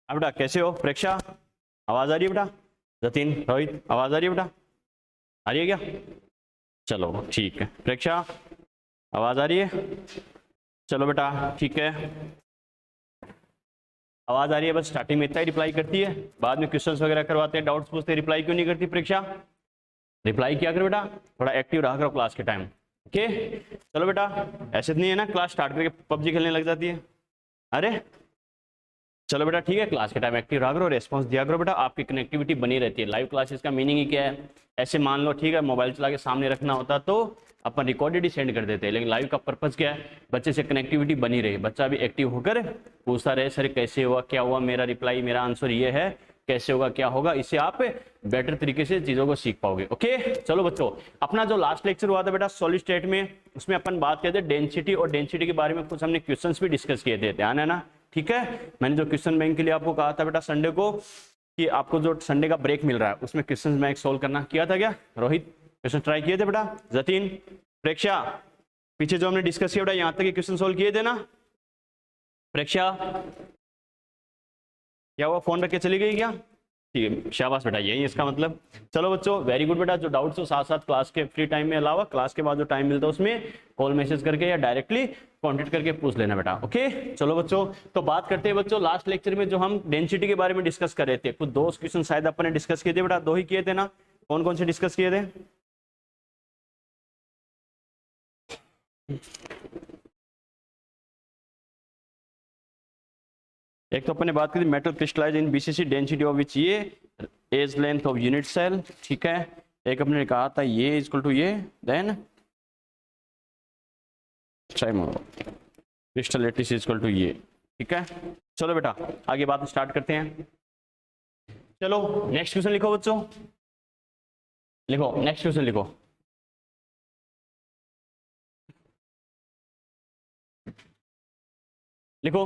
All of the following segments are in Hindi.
हाँ बेटा, कैसे हो प्रेक्षा? आवाज आ रही है बेटा? जतिन, रोहित, आवाज आ रही है बेटा? आ रही है क्या? चलो ठीक है। प्रेक्षा, आवाज आ रही है? चलो बेटा ठीक है, आवाज आ रही है। बस स्टार्टिंग में इतना ही रिप्लाई करती है, बाद में क्वेश्चंस वगैरह करवाते हैं, डाउट्स पूछते हैं, रिप्लाई क्यों नहीं करती प्रेक्षा? रिप्लाई किया करो बेटा, थोड़ा एक्टिव रहा करो क्लास के टाइम। ओके चलो बेटा, ऐसे नहीं है ना क्लास स्टार्ट करके पबजी खेलने लग जाती है। अरे चलो बेटा ठीक है, क्लास के टाइम एक्टिव रहा करो, रेस्पॉन्स दिया करो बेटा, आपकी कनेक्टिविटी बनी रहती है। लाइव क्लासेस का मीनिंग ही क्या है? ऐसे मान लो ठीक है, मोबाइल चला के सामने रखना होता तो अपन रिकॉर्डेड ही सेंड कर देते हैं, लेकिन लाइव का पर्पस क्या है? बच्चे से कनेक्टिविटी बनी रहे, बच्चा भी एक्टिव होकर पूछता रहे, सर कैसे हुआ, क्या हुआ, मेरा रिप्लाई, मेरा आंसर ये है, कैसे होगा, क्या होगा। इससे आप बेटर तरीके से चीजों को सीख पाओगे। ओके चलो बच्चों, अपना जो लास्ट लेक्चर हुआ था बेटा सॉलिड स्टेट में, उसमें अपन बात करते थे डेंसिटी, और डेंसिटी के बारे में कुछ हमने क्वेश्चंस भी डिस्कस किए थे, ध्यान है ना? ठीक है, मैंने जो क्वेश्चन बैंक के लिए आपको कहा था बेटा संडे को, कि आपको जो संडे का ब्रेक मिल रहा है उसमें क्वेश्चन बैंक सोल्व करना, किया था क्या रोहित? क्वेश्चन ट्राई किए थे बेटा? जतिन, प्रेक्षा, पीछे जो हमने डिस्कस किया बेटा यहां तक क्वेश्चन सोल्व किए थे ना? प्रेक्षा क्या हुआ, फोन रख के चली गई क्या? ठीक है, शाबाश बेटा, यही इसका मतलब। चलो बच्चों वेरी गुड बेटा, जो डाउट्स हो साथ साथ क्लास के फ्री टाइम में अलावा क्लास के बाद जो टाइम मिलता है उसमें कॉल मैसेज करके या डायरेक्टली कांटेक्ट करके पूछ लेना बेटा। ओके चलो बच्चों, तो बात करते हैं बच्चों लास्ट लेक्चर में जो हम डेंसिटी के बारे में डिस्कस कर रहे थे, कुछ दो क्वेश्चन शायद अपन ने डिस्कस किए थे बेटा, दो ही किए थे ना? कौन कौन से डिस्कस किए थे? एक तो अपन ने बात की थी metal crystallise in BCC, density of which ये edge length of unit cell, ठीक है। एक अपने कहा था ये इक्वल टू ये, then crystal lattice equal to ये, ठीक है। चलो बेटा आगे बात स्टार्ट करते हैं। चलो नेक्स्ट क्वेश्चन लिखो बच्चों, लिखो नेक्स्ट क्वेश्चन लिखो। लिखो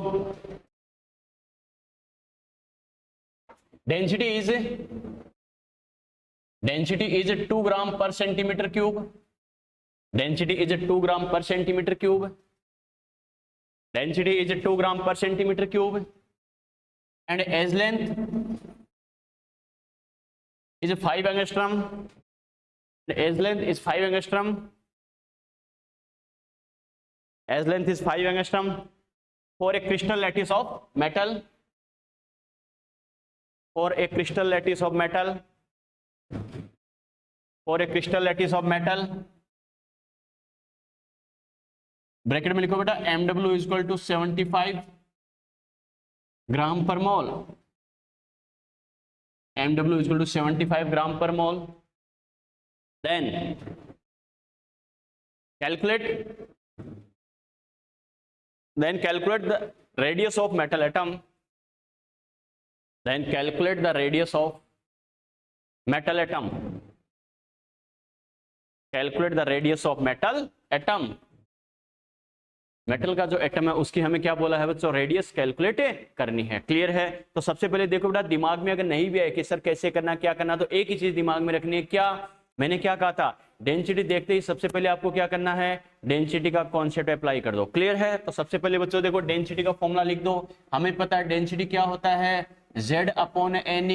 density is 2 gram per centimetre cube, density is 2 gram per centimetre cube, density is 2 gram per centimetre cube, and edge length is 5 angstrom, the edge length is 5 angstrom, edge length is 5 angstrom for a crystal lattice of metal, for a crystal lattice of metal, for a crystal lattice of metal, bracket में लिखो बेटा mw इक्वल टू 75 ग्राम पर मोल, mw is equal to 75 gram per mole. Then calculate the radius of metal atom, then calculate the radius of metal atom, calculate the radius of metal atom. Metal का जो एटम है उसकी हमें क्या बोला है बच्चों? रेडियस कैलकुलेट करनी है। क्लियर है? तो सबसे पहले देखो बेटा, दिमाग में अगर नहीं भी है कि सर कैसे करना, क्या करना, तो एक ही चीज दिमाग में रखनी है, क्या मैंने क्या कहा था? डेंसिटी देखते ही सबसे पहले आपको क्या करना है? डेंसिटी का कॉन्सेप्ट अप्लाई कर दो। क्लियर है? तो सबसे पहले बच्चों देखो डेंसिटी का फॉर्मूला लिख दो। हमें पता है डेंसिटी क्या होता है, Z अपॉन एन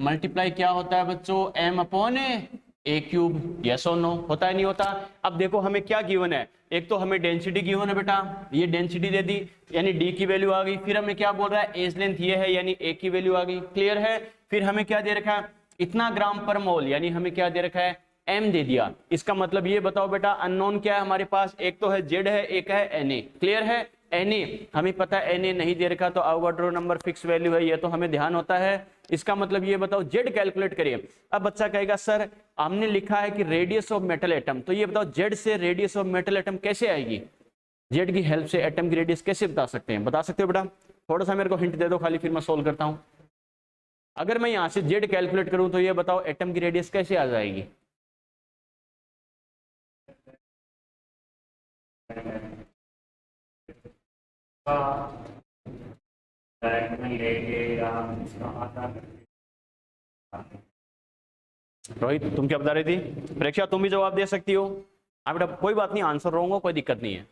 मल्टीप्लाई क्या होता है बच्चों, M upon A cube. Yes और नो, होता है नहीं होता? अब देखो हमें क्या गिवन है, एक तो हमें डेंसिटी गिवन है बेटा, ये डेंसिटी दे दी यानी डी की वैल्यू आ गई। फिर हमें क्या बोल रहा है, एज लेंथ ये है यानी ए की वैल्यू आ गई। क्लियर है? फिर हमें क्या दे रखा है, इतना ग्राम पर मोल, यानी हमें क्या दे रखा है, एम दे दिया। इसका मतलब ये बताओ बेटा अननोन क्या है हमारे पास, एक तो है जेड है, एक है एन ए। क्लियर है? एन ए हमें पता है, एन ए नहीं दे रखा तो अवोगाड्रो नंबर फिक्स वैल्यू है, ये तो हमें ध्यान होता है। इसका मतलब ये बताओ जेड कैलकुलेट करिए। अब बच्चा कहेगा सर हमने लिखा है कि रेडियस ऑफ मेटल एटम, तो ये बताओ जेड से रेडियस ऑफ मेटल एटम कैसे आएगी? जेड की हेल्प से एटम की रेडियस कैसे बता सकते हैं? बता सकते हो बेटा? थोड़ा सा मेरे को हिंट दे दो खाली, फिर मैं सोल्व करता हूं। अगर मैं यहां से जेड कैलकुलेट करूं तो ये बताओ एटम की रेडियस कैसे आ जाएगी? रोहित तुम क्या बता रही थी? प्रेक्षा तुम भी जवाब दे सकती हो। हाँ बेटा कोई बात नहीं, आंसर रॉन्ग हो कोई दिक्कत नहीं है,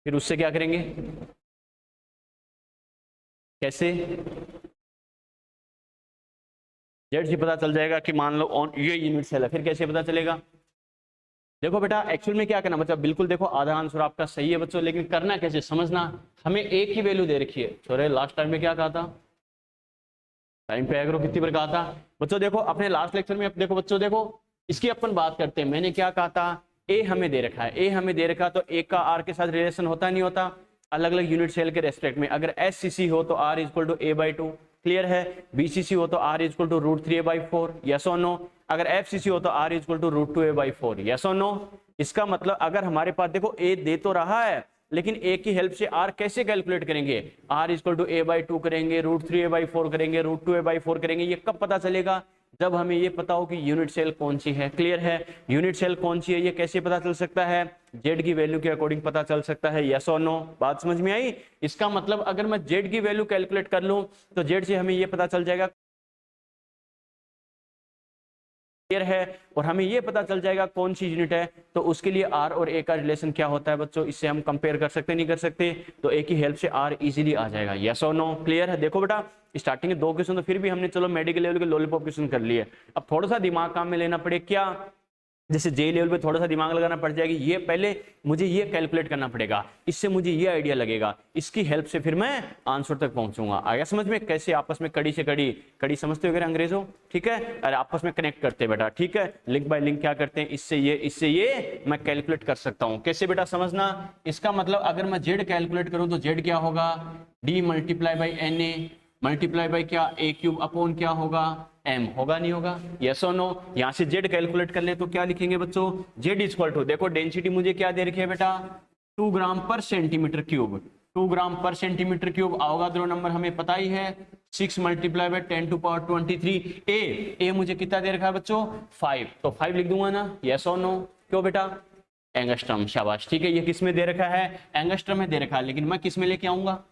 फिर उससे क्या करेंगे? कैसे? जेड से पता चल जाएगा कि मान लो ऑन ये यूनिट सेल है, फिर कैसे पता चलेगा? देखो बेटा एक्चुअल में क्या करना बच्चा, बिल्कुल देखो आधा आंसर आपका सही है बच्चों, लेकिन करना कैसे समझना। हमें एक ही वैल्यू दे रखी है, सॉरी लास्ट टाइम में क्या कहा था, टाइम पे एग्रो कितनी बार कहा था बच्चों? देखो अपने लास्ट लेक्चर में देखो बच्चों, देखो इसकी अपन बात करते हैं। मैंने क्या कहा था, ए हमें दे रखा है, ए हमें दे रखा, तो ए का आर के साथ रिलेशन होता नहीं होता? अलग अलग यूनिट सेल के रेस्पेक्ट में अगर एस सी सी हो तो R equal to A by two, clear है? बीसीसी हो तो R equal to root three A by four, yes और नो? अगर एफसीसी हो तो R equal to root two A by four, yes और नो? इसका मतलब अगर हमारे पास देखो ए दे तो रहा है, लेकिन ए की हेल्प से आर कैसे कैलकुलेट करेंगे? R equal to A by two करेंगे, root three A by four करेंगे, root two A by four करेंगे। ये कब पता चलेगा? जब हमें ये पता हो कि यूनिट सेल कौन सी है, क्लियर है? यूनिट सेल कौन सी है ये कैसे पता चल सकता है? जेड की वैल्यू के अकॉर्डिंग पता चल सकता है, यस और नो? बात समझ में आई? इसका मतलब अगर मैं जेड की वैल्यू कैलकुलेट कर लूं तो जेड से हमें ये पता चल जाएगा, क्लियर है? और हमें ये पता चल जाएगा कौन सी यूनिट है, तो उसके लिए आर और ए का रिलेशन क्या होता है बच्चों, इससे हम कंपेयर कर सकते नहीं कर सकते? तो ए की हेल्प से आर इजीली आ जाएगा, यस और नो? क्लियर है? देखो बेटा स्टार्टिंग के दो क्वेश्चन तो फिर भी हमने चलो मेडिकल लेवल के लॉलीपॉप क्वेश्चन कर लिए, अब थोड़ा सा दिमाग काम में लेना पड़े क्या, जैसे जे लेवल पे थोड़ा सा दिमाग लगाना पड़ जाएगी, ये पहले मुझे ये कैलकुलेट करना पड़ेगा, इससे मुझे ये आइडिया लगेगा, इसकी हेल्प से फिर मैं आंसर तक पहुंचूंगा। आया समझ में? कैसे आपस में कड़ी से कड़ी, कड़ी समझते हो अंग्रेजों, ठीक है? अरे आपस में कनेक्ट करते बेटा, ठीक है? लिंक बाय लिंक क्या करते हैं, इससे ये मैं कैलकुलेट कर सकता हूं। कैसे बेटा समझना? इसका मतलब अगर मैं जेड कैलकुलेट करूं तो जेड क्या होगा, D multiply by N A multiply by क्या, ए क्यूब अपॉन क्या होगा, एम, होगा नहीं होगा, यस और नो? यहां से जेड कैलकुलेट कर ले तो क्या लिखेंगे बच्चों, जेड इक्वल टू, देखो डेंसिटी मुझे क्या दे रखी है बेटा, 2 gram per centimetre cube, 2 gram per centimetre cube, Avogadro number हमें पता ही है 6 मल्टीप्लाई बाई 10 टू पावर 23। ए मुझे कितना दे रखा है बच्चों, 5, तो 5 लिख दूंगा ना, यस और नो? क्यों बेटा, एंगस्ट्रम, शाबाश, ठीक है? ये किस में दे रखा है, एंगस्ट्रम में दे रखा है, लेकिन मैं किस में लेके आऊंगा,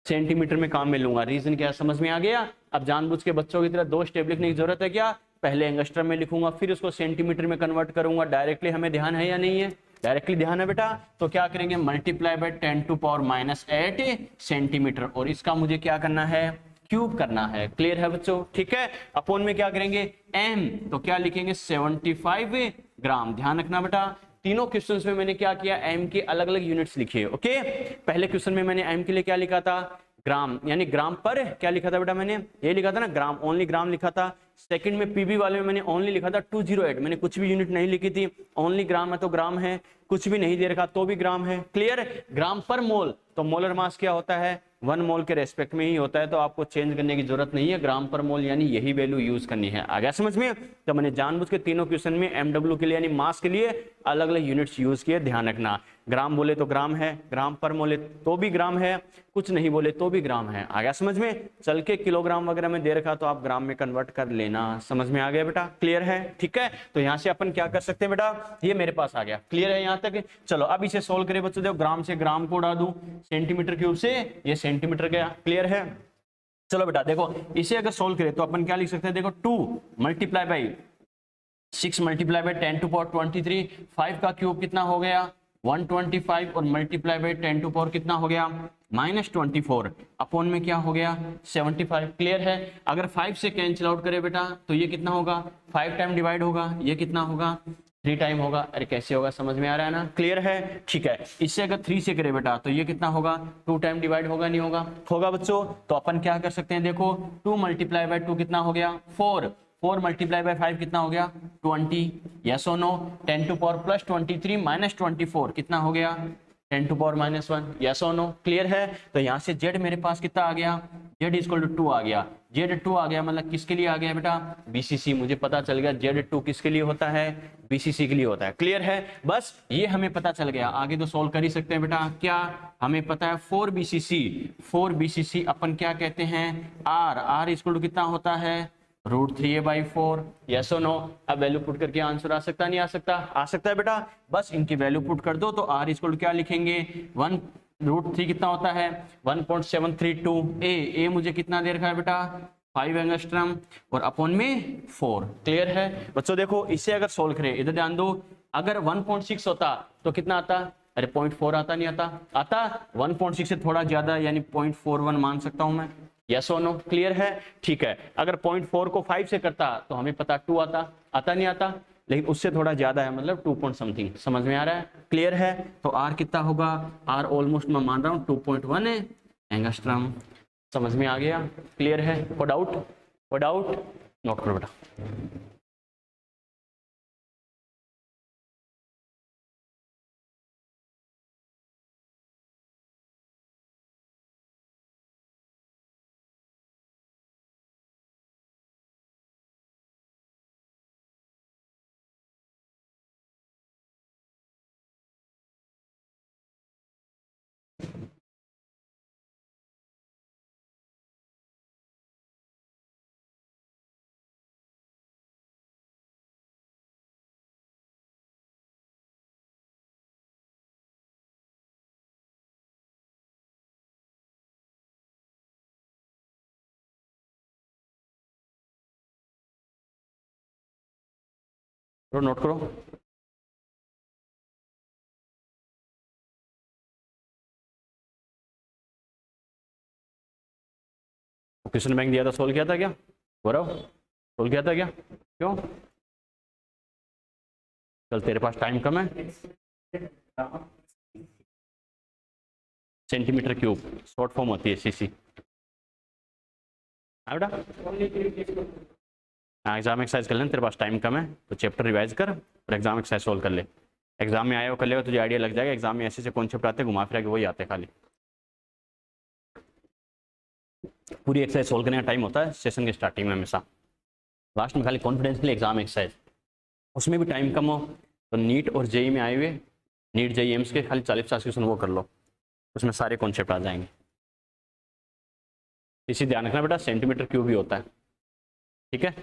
सेंटीमीटर में काम में लूंगा। रीजन क्या समझ में आ गया? अब जानबूझ के बच्चों की तरह 2 स्टेप लिखने की जरूरत है क्या? पहले एंगस्ट्रम में लिखूंगा, फिर उसको सेंटीमीटर में कन्वर्ट करूंगा। डायरेक्टली हमें ध्यान है या नहीं है? डायरेक्टली ध्यान है बेटा। तो क्या करेंगे, multiply by 10 to power -8 centimetre, और इसका मुझे क्या करना है, क्यूब करना है। क्लियर है बच्चों? ठीक है। अपोन में क्या करेंगे, एम, तो क्या लिखेंगे 75 ग्राम। ध्यान रखना बेटा, तीनों क्वेश्चंस में मैंने क्या किया, एम की अलग अलग यूनिट्स लिखी है। ओके, पहले क्वेश्चन में मैंने एम के लिए क्या लिखा था, ग्राम, यानी ग्राम पर क्या लिखा था बेटा, मैंने ये लिखा था ना ग्राम, ओनली ग्राम लिखा था। सेकंड में पीबी वाले में मैंने ओनली लिखा था 208, मैंने कुछ भी यूनिट नहीं लिखी थी, ओनली ग्राम है तो ग्राम है, कुछ भी नहीं दे रखा तो भी ग्राम है। क्लियर? ग्राम पर मोल, तो मोलर मास क्या होता है, 1 मोल के रेस्पेक्ट में ही होता है, तो आपको चेंज करने की जरूरत नहीं है, ग्राम पर मोल यानी यही वैल्यू यूज करनी है। आ गया समझ में? तो मैंने जानबूझ के तीनों क्वेश्चन में एमडब्ल्यू के लिए यानी मास के लिए अलग अलग यूनिट्स यूज किए। ध्यान रखना, ग्राम बोले तो ग्राम है, ग्राम पर मोले तो भी ग्राम है, कुछ नहीं बोले तो भी ग्राम है। आ गया समझ में? चल के किलोग्राम वगैरह में दे रखा तो आप ग्राम में कन्वर्ट कर लेना। समझ में आ गया बेटा? क्लियर है? ठीक है, तो यहां से अपन क्या कर सकते हैं बेटा, ये मेरे पास आ गया। क्लियर है यहां तक? चलो अब इसे सोल्व करें बच्चों। देखो ग्राम से ग्राम को उड़ा दूं, सेंटीमीटर क्यूब से ये सेंटीमीटर गया। क्लियर है? चलो बेटा देखो, इसे अगर सोल्व करें तो अपन क्या लिख सकते हैं, देखो 2 multiply by 6 multiply by 10 to power 23, 5 का क्यूब कितना हो गया 125, और मल्टीप्लाई बाई 10 टू पावर कितना हो गया -24, अपॉन में क्या हो गया 75। क्लियर है? अगर 5 से कैंसिल आउट करे बेटा तो ये कितना होगा, 5 टाइम डिवाइड होगा, ये कितना होगा 3 टाइम होगा। अरे कैसे होगा, समझ में आ रहा है ना? क्लियर है? ठीक है। इससे अगर 3 से करे बेटा तो ये कितना होगा, 2 टाइम डिवाइड होगा, नहीं होगा? होगा बच्चों। तो अपन क्या कर सकते हैं, देखो 2 मल्टीप्लाई बाई 2 कितना हो गया 4, 4 मल्टीप्लाई बाई 5 कितना हो गया 20। यस और no? 10 to power plus 23 minus 24 कितना हो गया 10 टू पावर -1। यस और नो? क्लियर है? तो यहाँ से z मेरे पास कितना आ गया, z इक्वल टू 2 आ गया। Z2 आ गया, मतलब किसके लिए आ गया बेटा, BCC। मुझे पता चल गया Z2 किसके लिए होता है, BCC के लिए होता है। क्लियर है? बस ये हमें पता चल गया, आगे तो सोल्व कर ही सकते हैं बेटा। क्या हमें पता है 4 BCC अपन क्या कहते हैं, R इक्वल टू कितना होता है √3a/4। यस और नो? अब वैल्यू पुट करके आंसर आ सकता नहीं आ सकता? आ सकता है बेटा। बस इनकी वैल्यू पुट कर दो तो R इक्वल टू क्या लिखेंगे 1 √3 कितना होता है 1.732। ए मुझे कितना दे रखा है बेटा 5 एंगस्ट्रम, और अपॉन में 4। क्लियर है बच्चों? देखो इसे अगर सोल्व करें, इधर ध्यान दो, अगर 1.6 होता तो कितना आता अरे 0.4 आता नहीं आता? आता 1.6 से थोड़ा ज्यादा यानी 0.41 मान सकता हूं मैं। यस और नो? क्लियर है? ठीक है, अगर 0.4 को 5 से करता तो हमें पता 2 आता। आता नहीं आता? लेकिन उससे थोड़ा ज्यादा है, मतलब 2 पॉइंट समथिंग। समझ में आ रहा है? क्लियर है? तो आर कितना होगा? आर ऑलमोस्ट मैं मान रहा हूँ 2.1 है एंगस्ट्रॉम। समझ में आ गया? क्लियर है? कोई डाउट? कोई डाउट? नोट करो बेटा। नोट करो। क्वेश्चन बैंक दिया था, सोल्व किया था क्या गौरव? सोल्व किया था क्या? क्यों? चल तेरे पास टाइम कम है। सेंटीमीटर क्यूब शॉर्ट फॉर्म होती है सीसी। बेटा एग्जाम एक्सरसाइज कर लेना, तेरे पास टाइम कम है तो चैप्टर रिवाइज कर और एग्जाम एक्सरसाइज सोल्व कर ले। एग्जाम में आया हो कर लेगा, तुझे आइडिया लग जाएगा। एग्जाम में ऐसे से कॉन्सेप्ट आते हैं, घुमा फिरा के वही आते हैं खाली। पूरी एक्सरसाइज सोल्व करने का टाइम होता है सेशन के स्टार्टिंग में हमेशा, लास्ट में खाली कॉन्फिडेंस के लिए एग्जाम एक्सरसाइज। उसमें भी टाइम कम हो तो नीट और जेई में आए हुए, नीट जेई एम्स के खाली 40-50 क्वेश्चन वो कर लो, उसमें सारे कॉन्सेप्ट आ जाएंगे। इसी ध्यान रखना बेटा, सेंटीमीटर क्यूब भी होता है, ठीक है?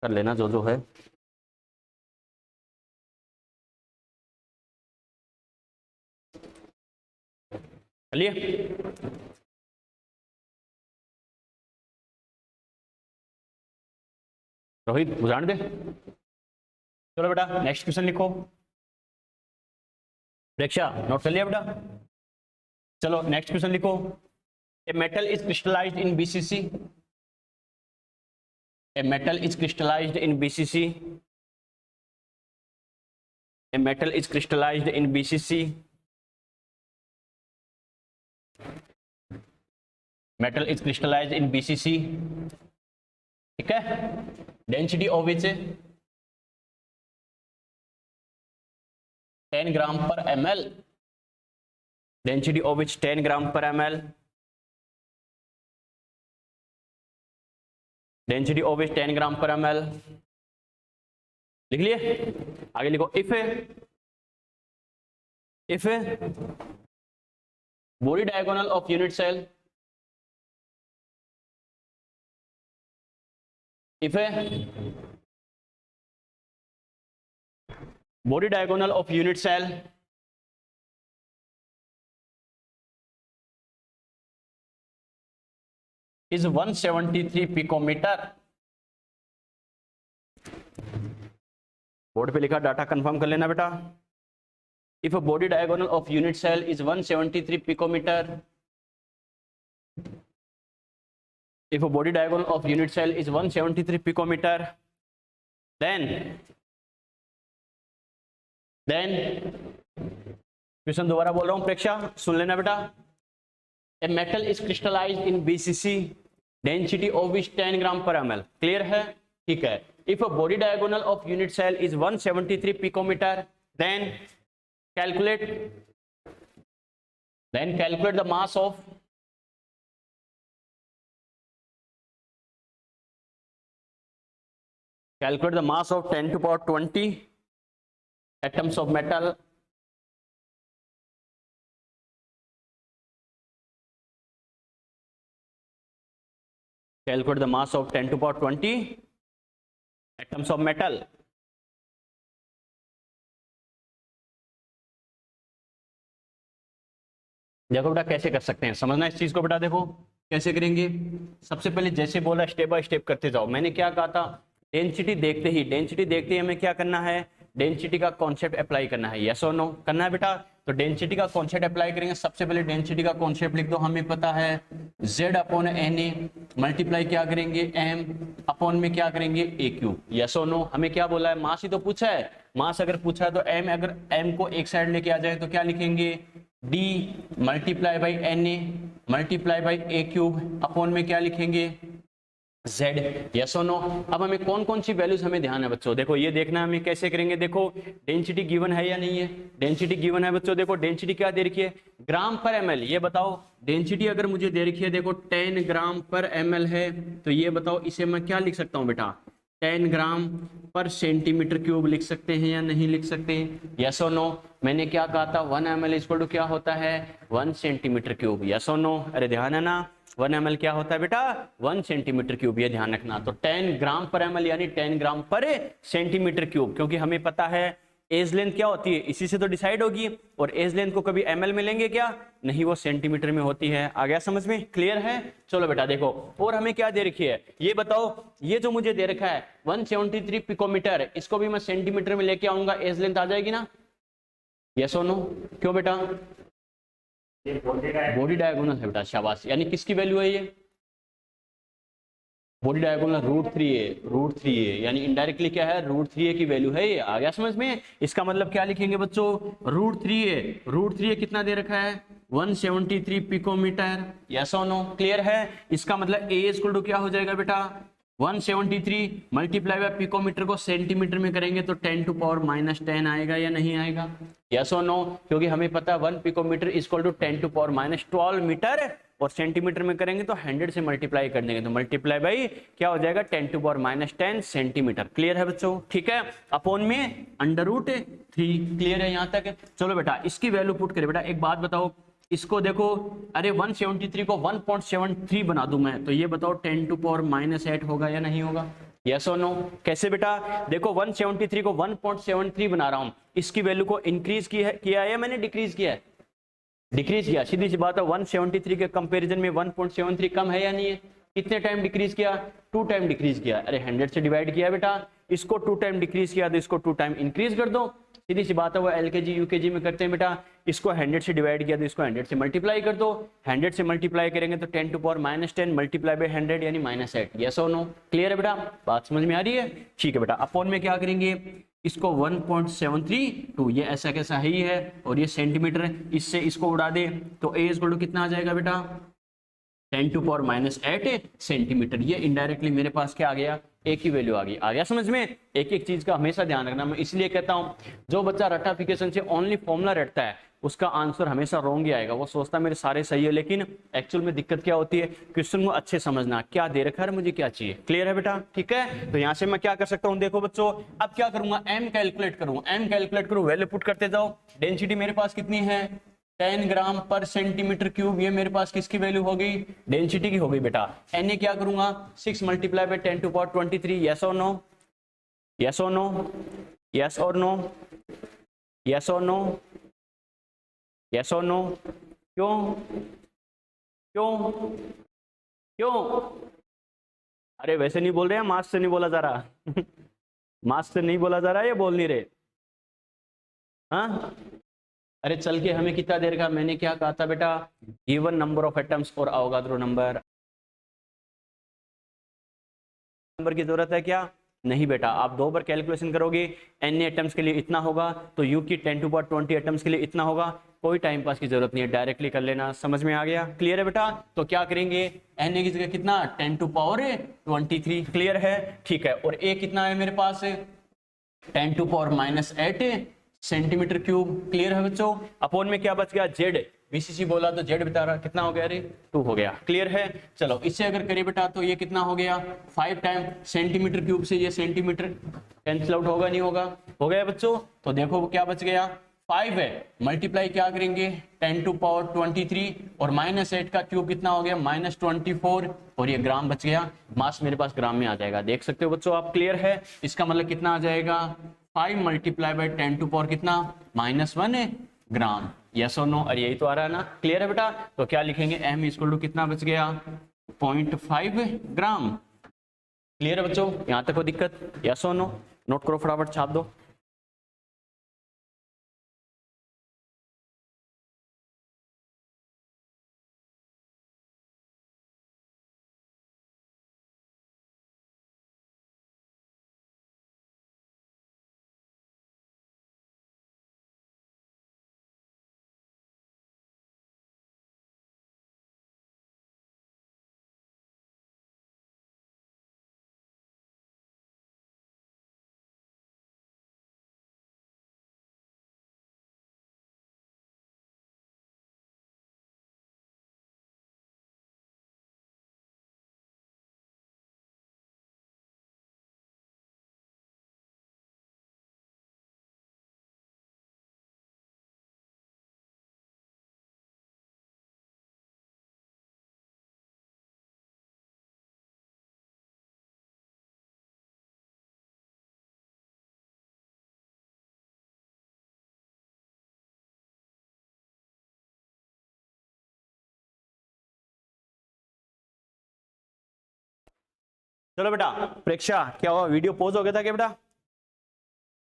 कर लेना जो जो है। चलिए रोहित बुझान दे। चलो बेटा नेक्स्ट क्वेश्चन लिखो। प्रेक्षा नोट कर लिया बेटा? चलो नेक्स्ट क्वेश्चन लिखो। A metal is crystallised in BCC. A metal is crystallised in BCC. A metal is crystallised in BCC. Metal is crystallised in BCC, ठीक है? Density of which 10 gram per ml। Density of which 10 gram per ml। Density of which 10 gram per ml। लिख लिए? आगे लिखो। If body diagonal of unit cell, if body diagonal of unit cell is 173 picometer। Board पे लिखा, डाटा कंफर्म कर लेना बेटा। If a body diagonal of unit cell is 173 picometer, if a body diagonal of unit cell is 173 picometer, then question दोबारा बोल रहा हूं प्रेक्षा, सुन लेना बेटा। A metal is crystallised in BCC, density of which 10 gram per ml। Clear है? ठीक है। If a body diagonal of unit cell is 173 picometre, then calculate the mass of calculate the mass of 10 to power 20 atoms of metal calculate the mass of 10 to power 20 atoms of metal। देखो बेटा कैसे कर सकते हैं, समझना इस चीज को बेटा। देखो कैसे करेंगे? सबसे पहले जैसे बोला स्टेप बाय स्टेप करते जाओ। मैंने क्या कहा था, डेंसिटी देखते ही हमें क्या करना है, डेंसिटी का कॉन्सेप्ट अप्लाई करना है। यस और नो करना है बेटा। तो डेंसिटी का कॉन्सेप्ट अप्लाई करेंगे। सबसे पहले डेंसिटी का कॉन्सेप्ट लिख दो, हमें पता है z अपॉन Na मल्टीप्लाई क्या करेंगे m अपॉन में क्या करेंगे a क्यूब। यस और नो, हमें क्या बोला है, मास ही तो पूछा है। मास अगर पूछा है तो m, अगर m को एक साइड लेके आ जाए तो क्या लिखेंगे, d multiply by Na multiply by a cube upon में क्या लिखेंगे z। यस और नो। अब हमें कौन कौन सी वैल्यूज हमें ध्यान है बच्चों, देखो ये देखना है हमें कैसे करेंगे। देखो डेंसिटी गिवन है या नहीं है, डेंसिटी गिवन है बच्चों। देखो डेंसिटी क्या दे रखी है, ग्राम पर ml। ये बताओ डेंसिटी अगर मुझे दे रखी है, देखो 10 ग्राम पर ml है, तो ये बताओ इसे मैं क्या लिख सकता हूँ बेटा, 10 ग्राम पर सेंटीमीटर क्यूब लिख सकते हैं या नहीं लिख सकते? यस और नो। मैंने क्या कहा था, 1 ml इक्वल टू क्या होता है, 1 सेंटीमीटर क्यूब। यस और नो, अरे ध्यान है ना, 1 ml क्या होता है बेटा, 1 सेंटीमीटर क्यूब, ये ध्यान रखना। तो 10 ग्राम पर ml यानी 10 ग्राम पर सेंटीमीटर क्यूब, क्योंकि हमें पता है एज लेंथ क्या होती है, इसी से तो डिसाइड होगी। और एज लेंथ को कभी ml में लेंगे क्या, नहीं, वो सेंटीमीटर में होती है। आ गया समझ में, क्लियर है? चलो बेटा देखो, और हमें क्या दे रखी है, ये बताओ, ये जो मुझे दे रखा है 173 पिकोमीटर, इसको भी मैं सेंटीमीटर में लेके आऊंगा, एज लेंथ आ जाएगी ना? यस और नो? क्यों बेटा? बॉडी डायगोनल है बेटा, शाबाश। यानी किसकी वैल्यू है ये, बॉडी डायगोनल √3 है, √3 है, यानी इनडायरेक्टली क्या है, √3 की वैल्यू है ये। आ गया समझ में? इसका मतलब क्या लिखेंगे बच्चों, √3 है, √3 कितना दे रखा है, 173 पिकोमीटर। यस और नो, क्लियर है? इसका मतलब A इक्वल टू क्या हो जाएगा बेटा, 173 मल्टीप्लाई बाय पिकोमीटर को सेंटीमीटर में करेंगे तो 10 टू पावर -10 आएगा या नहीं आएगा? यस और नो? क्योंकि हमें पता है 1 picometre equal to 10 to power -12 metre, और सेंटीमीटर में करेंगे तो 100 से मल्टीप्लाई कर देंगे तो मल्टीप्लाई बाई क्या हो जाएगा, 10 टू पावर -10 सेंटीमीटर। क्लियर है बच्चों? ठीक है, अपॉन में √3। क्लियर है यहाँ तक? चलो बेटा इसकी वैल्यू पुट करें। बेटा एक बात बताओ, इसको देखो, अरे 173 को 1.73 बना दूं मैं, तो ये बताओ 10 टू पावर -8 होगा या नहीं होगा? यस और नो? कैसे बेटा? देखो 173 को 1.73 बना रहा हूं, इसकी वैल्यू को इंक्रीज किया है या मैंने डिक्रीज किया है? डिक्रीज किया। सीधी सी बात है, 173 के कंपैरिजन में 1.73 कम है या नहीं है? कितने टाइम डिक्रीज किया? 2 टाइम डिक्रीज किया। अरे 100 से डिवाइड किया बेटा, इसको 2 टाइम डिक्रीज किया तो इसको 2 टाइम इंक्रीज कर दो। सीधी सी बात है, वो LKG UKG में करते हैं बेटा, इसको 100 से डिवाइड किया तो इसको 100 से मल्टीप्लाई कर दो। 100 से मल्टीप्लाई करेंगे तो 10 टू पावर -10 मल्टीप्लाई बाय 100 यानी -8। यस और नो? क्लियर है बेटा? बात समझ में आ रही है? ठीक है बेटा, अपॉन में क्या करेंगे, इसको 1.732, ये ऐसा कैसा ही है, और ये सेंटीमीटर है, इससे इसको उड़ा दे तो A इक्वल टू कितना आ जाएगा बेटा, 10 टू पावर -8 सेंटीमीटर। ये इनडायरेक्टली मेरे पास क्या आ गया, A की वैल्यू आ गई। आ गया समझ में? एक एक चीज का हमेशा ध्यान रखना। मैं इसलिए कहता हूं, जो बच्चा रटाफिकेशन से ओनली फॉर्मूला रटता है उसका आंसर हमेशा रॉन्ग ही आएगा। वो सोचता है मेरे सारे सही है, लेकिन एक्चुअल में दिक्कत क्या होती है, क्वेश्चन को अच्छे समझना, क्या दे रखा है मुझे, क्या चाहिए। क्लियर है बेटा? ठीक है, तो यहां से मैं क्या कर सकता हूं, देखो बच्चों, अब क्या करूंगा, m कैलकुलेट करूंगा। m कैलकुलेट करूं, वैल्यू पुट करते जाओ। डेंसिटी मेरे पास कितनी है, 10 ग्राम पर सेंटीमीटर क्यूब। ये मेरे पास किसकी वैल्यू हो गई, डेंसिटी की हो गई बेटा। Na क्या करूंगा, 6 multiply by 10 to power 23। Yes और नो? यस और नो? यस और नो? यस और नो? यस और नो? क्यों क्यों क्यों? अरे वैसे नहीं बोल रहे हैं, मास्क से नहीं बोला जा रहा मास्क से नहीं बोला जा रहा है, ये बोल नहीं रहे। हाँ, अरे चल के हमें कितना देर का, मैंने क्या कहा था बेटा, गिवन नंबर ऑफ एटम्स और अवोगाद्रो नंबर की जरूरत है क्या? नहीं बेटा, आप 2 बार कैलकुलेशन करोगे, Na एटम्स के लिए इतना होगा तो U की 10 टू पावर 20 एटम्स के लिए इतना होगा। कोई टाइम पास की जरूरत नहीं है, डायरेक्टली कर लेना। समझ में आ गया? क्लियर है बेटा? तो क्या करेंगे, Na की जगह कितना, 10 टू पावर 23। क्लियर है? ठीक है, और A कितना है मेरे पास, 10 to power -8 centimetre cube. Clear है बच्चों? अपॉन में क्या बच गया, Z। बीसीसी बोला तो Z बता रहा, कितना हो गया, अरे 2 हो गया। क्लियर है? चलो इससे अगर करें बेटा तो ये कितना हो गया, 5 टाइम सेंटीमीटर क्यूब से ये सेंटीमीटर कैंसिल आउट होगा, नहीं होगा? हो गया बच्चों? तो देखो क्या बच गया, 5 है, मल्टीप्लाई क्या करेंगे, 10 टू पावर 23, और -8 का क्यूब कितना हो गया, -24, और ये ग्राम बच गया। मास मेरे पास ग्राम में आ जाएगा, देख सकते हो बच्चों आप। क्लियर है? इसका मतलब कितना आ जाएगा, 5 मल्टीप्लाई बाय 10 टू पावर कितना, -1 है, ग्राम। यस और नो, और यही तो आ रहा है ना, क्लियर है बेटा। तो क्या लिखेंगे, m इक्वल टू कितना बच गया, 0.5 ग्राम। क्लियर है बच्चों, यहां तक कोई दिक्कत, यस और नो? नोट करो फटाफट, छाप दो। चलो बेटा, प्रेक्षा क्या हुआ, वीडियो पॉज हो गया था क्या बेटा?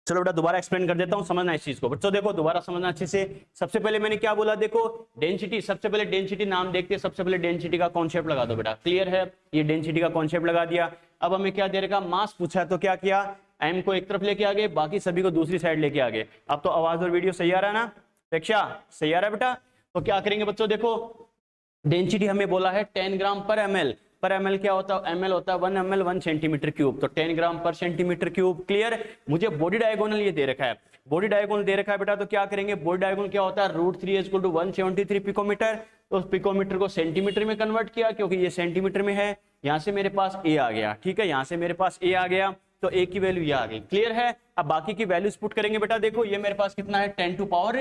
चलो बेटा दोबारा एक्सप्लेन कर देता हूं, समझना इस चीज को बच्चों। देखो दोबारा समझना अच्छे से। सबसे पहले मैंने क्या बोला, देखो डेंसिटी, सबसे पहले डेंसिटी नाम देखते हैं, सबसे पहले डेंसिटी का कॉन्सेप्ट लगा दो बेटा। क्लियर है, ये डेंसिटी का कॉन्सेप्ट लगा दिया। अब हमें क्या दे रखा, मास पूछा है, तो क्या किया, एम को एक तरफ लेके आ गए, बाकी सभी को दूसरी साइड लेके आ गए। अब तो आवाज और वीडियो सही आ रहा है ना प्रेक्षा, सही आ रहा है बेटा? तो क्या करेंगे बच्चों, देखो डेंसिटी हमें बोला है 10 ग्राम पर एमएल। पर एमएल क्या होता है, एमएल होता है 1 ml 1 सेंटीमीटर क्यूब, तो 10 gram per centimetre cube. Clear, मुझे बॉडी डायगोनल ये दे रखा है, बॉडी डायगोनल दे रखा है बेटा। तो क्या करेंगे, बॉडी डायगोनल क्या होता है, √3 इक्वल टू 173 पिकोमीटर। तो उस पिकोमीटर को सेंटीमीटर में कन्वर्ट किया, क्योंकि ये सेंटीमीटर में है। यहाँ से मेरे पास ए आ गया, ठीक है, यहाँ से मेरे पास ए आ गया, तो ए की वैल्यू ये आ गई। क्लियर है, अब बाकी की वैल्यूज पुट करेंगे बेटा। देखो ये मेरे पास कितना है, 10 टू पावर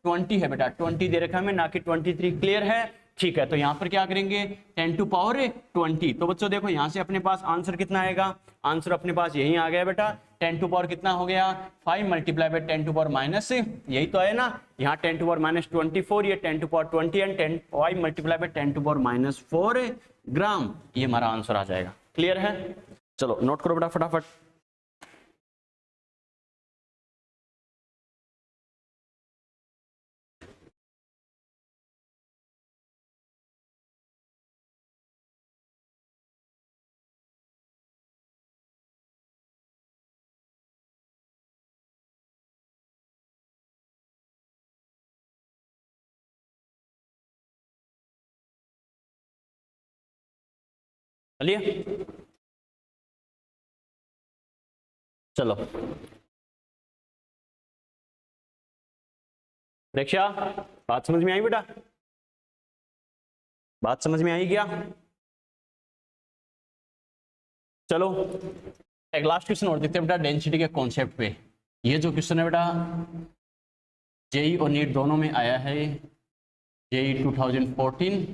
20 है बेटा, 20 दे रखा है, ना कि 23। क्लियर है, ठीक है। तो यहाँ पर क्या करेंगे, 10 टू पावर 20। तो बच्चों देखो यहाँ से अपने पास आंसर कितना आएगा, आंसर अपने पास यही आ गया बेटा। 10 टू पावर कितना हो गया, 5 multiply by 10 to power minus, यही तो है ना। यहाँ 10 टू पावर माइनस 24, ये 10 to power 20 and 10 5 multiply by 10 to power minus 4 gram, ये हमारा आंसर आ जाएगा। क्लियर है, चलो नोट करो बेटा फटाफट। चलिए चलो प्रेक्षा, बात समझ में आई बेटा, बात समझ में आई क्या? चलो एक लास्ट क्वेश्चन और देखते हैं बेटा, डेंसिटी के कॉन्सेप्ट पे। ये जो क्वेश्चन है बेटा, जेई और नीट दोनों में आया है, जेई 2014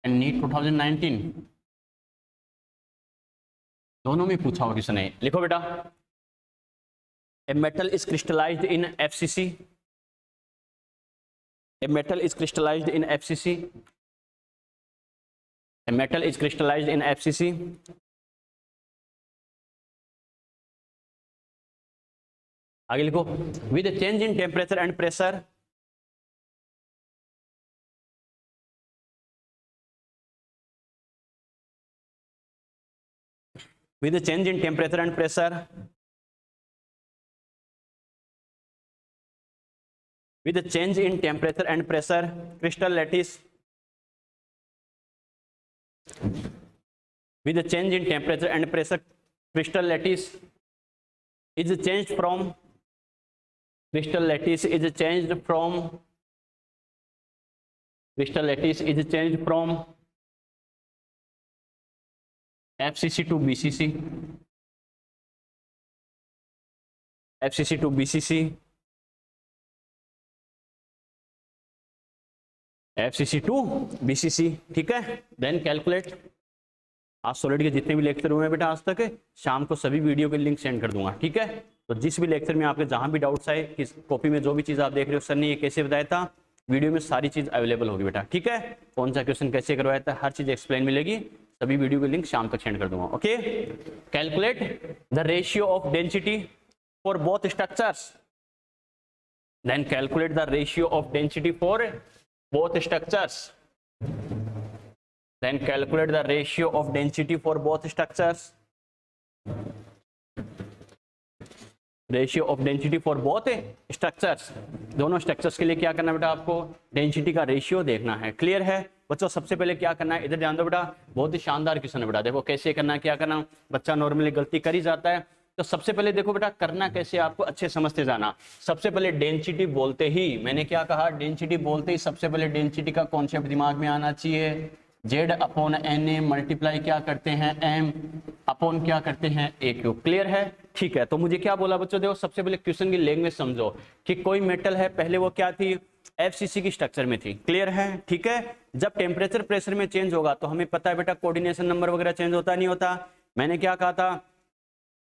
एंड नीट 2019, दोनों में पूछा हुआ क्वेश्चन है। लिखो बेटा, a metal is crystallised in FCC, A metal is crystallised in FCC, A metal is crystallised in FCC, आगे लिखो, with change in temperature and pressure, with a change in temperature and pressure, with a change in temperature and pressure, crystal lattice, with a change in temperature and pressure, crystal lattice is changed from, crystal lattice is changed from, crystal lattice is changed from FCC to BCC, FCC to BCC, FCC to BCC, ठीक है। Then calculate. आज सॉलिड के जितने भी लेक्चर हुए हैं बेटा आज तक, शाम को सभी वीडियो के लिंक सेंड कर दूंगा, ठीक है। तो जिस भी लेक्चर में आपके जहां भी डाउट्स आए, किस कॉपी में जो भी चीज आप देख रहे हो सर ने ये कैसे बताया था, वीडियो में सारी चीज अवेलेबल होगी बेटा, ठीक है। कौन सा क्वेश्चन कैसे करवाया था, हर चीज एक्सप्लेन मिलेगी। सभी वीडियो के लिंक शाम तक सेंड कर दूंगा। Okay, calculate the ratio of density for both structures, then calculate the ratio of density for both structures, then calculate the ratio of density for both structures, ratio of density for both structures, दोनों स्ट्रक्चर्स के लिए क्या करना बेटा, आपको डेंसिटी का रेशियो देखना है। क्लियर है बच्चों, सबसे पहले क्या करना है, इधर ध्यान दो बेटा, बहुत ही शानदार क्वेश्चन है बेटा। देखो कैसे करना है, क्या करना, बच्चा नॉर्मली गलती कर ही जाता है। तो सबसे पहले देखो बेटा, करना कैसे आपको अच्छे समझते जाना। सबसे पहले डेंसिटी बोलते ही, मैंने क्या कहा, डेंसिटी बोलते ही सबसे पहले डेंसिटी का कॉन्सेप्ट दिमाग में आना चाहिए। Z upon N A multiply क्या करते हैं, एम अपॉन क्या करते हैं, ए क्यूब। क्लियर है, ठीक है। तो मुझे क्या बोला बच्चों, देखो सबसे पहले क्वेश्चन की लैंग्वेज समझो कि कोई मेटल है, पहले वो क्या थी, एफसीसी की स्ट्रक्चर में थी। क्लियर है, ठीक है। जब टेम्परेचर प्रेशर में चेंज होगा तो हमें पता है बेटा कोऑर्डिनेशन नंबर वगैरह चेंज होता नहीं होता। मैंने क्या कहा था,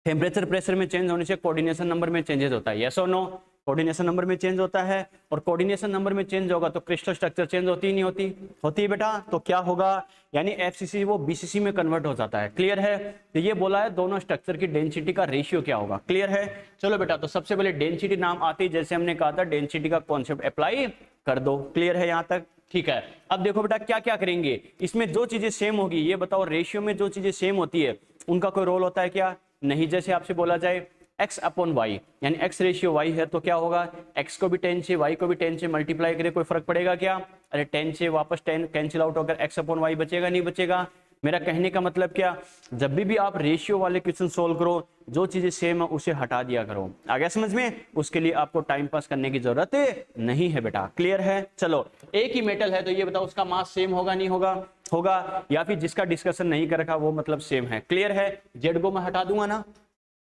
टेम्परेचर प्रेशर में चेंज होने से कोऑर्डिनेशन नंबर में चेंजेस होता है, यस और नो। कोऑर्डिनेशन नंबर में चेंज होता है, और कोऑर्डिनेशन नंबर में चेंज होगा तो क्रिस्टल स्ट्रक्चर चेंज होती ही नहीं होती, होती है बेटा। तो क्या होगा, यानी एफसीसी वो बीसीसी में कन्वर्ट हो जाता है। क्लियर है, तो ये बोला है दोनों स्ट्रक्चर की डेंसिटी का रेशियो क्या होगा। क्लियर है, चलो बेटा, तो सबसे पहले डेंसिटी नाम आती है, जैसे हमने कहा था डेंसिटी का कॉन्सेप्ट अप्लाई कर दो। क्लियर है यहाँ तक, ठीक है। अब देखो बेटा क्या क्या करेंगे, इसमें जो चीजें सेम होगी, ये बताओ रेशियो में जो चीजें सेम होती है उनका कोई रोल होता है क्या, नहीं। जैसे आपसे बोला जाए x अपॉन वाई, यानी x रेशियो y है तो क्या होगा, x को भी 10 से y को भी 10 से मल्टीप्लाई करे, कोई फर्क पड़ेगा क्या, अरे 10 से वापस 10 कैंसिल आउट होकर x अपॉन y बचेगा, नहीं बचेगा। मेरा कहने का मतलब क्या, जब भी आप रेशियो वाले क्वेश्चन सोल्व करो, जो चीजें सेम है उसे हटा दिया करो। आ गया समझ में, उसके लिए आपको टाइम पास करने की जरूरत नहीं है बेटा। क्लियर है, चलो एक ही मेटल है तो ये बताओ उसका मास सेम होगा नहीं होगा, होगा, या फिर जिसका डिस्कशन नहीं कर रखा वो मतलब सेम है। क्लियर है, जेड को मैं हटा दूंगा ना,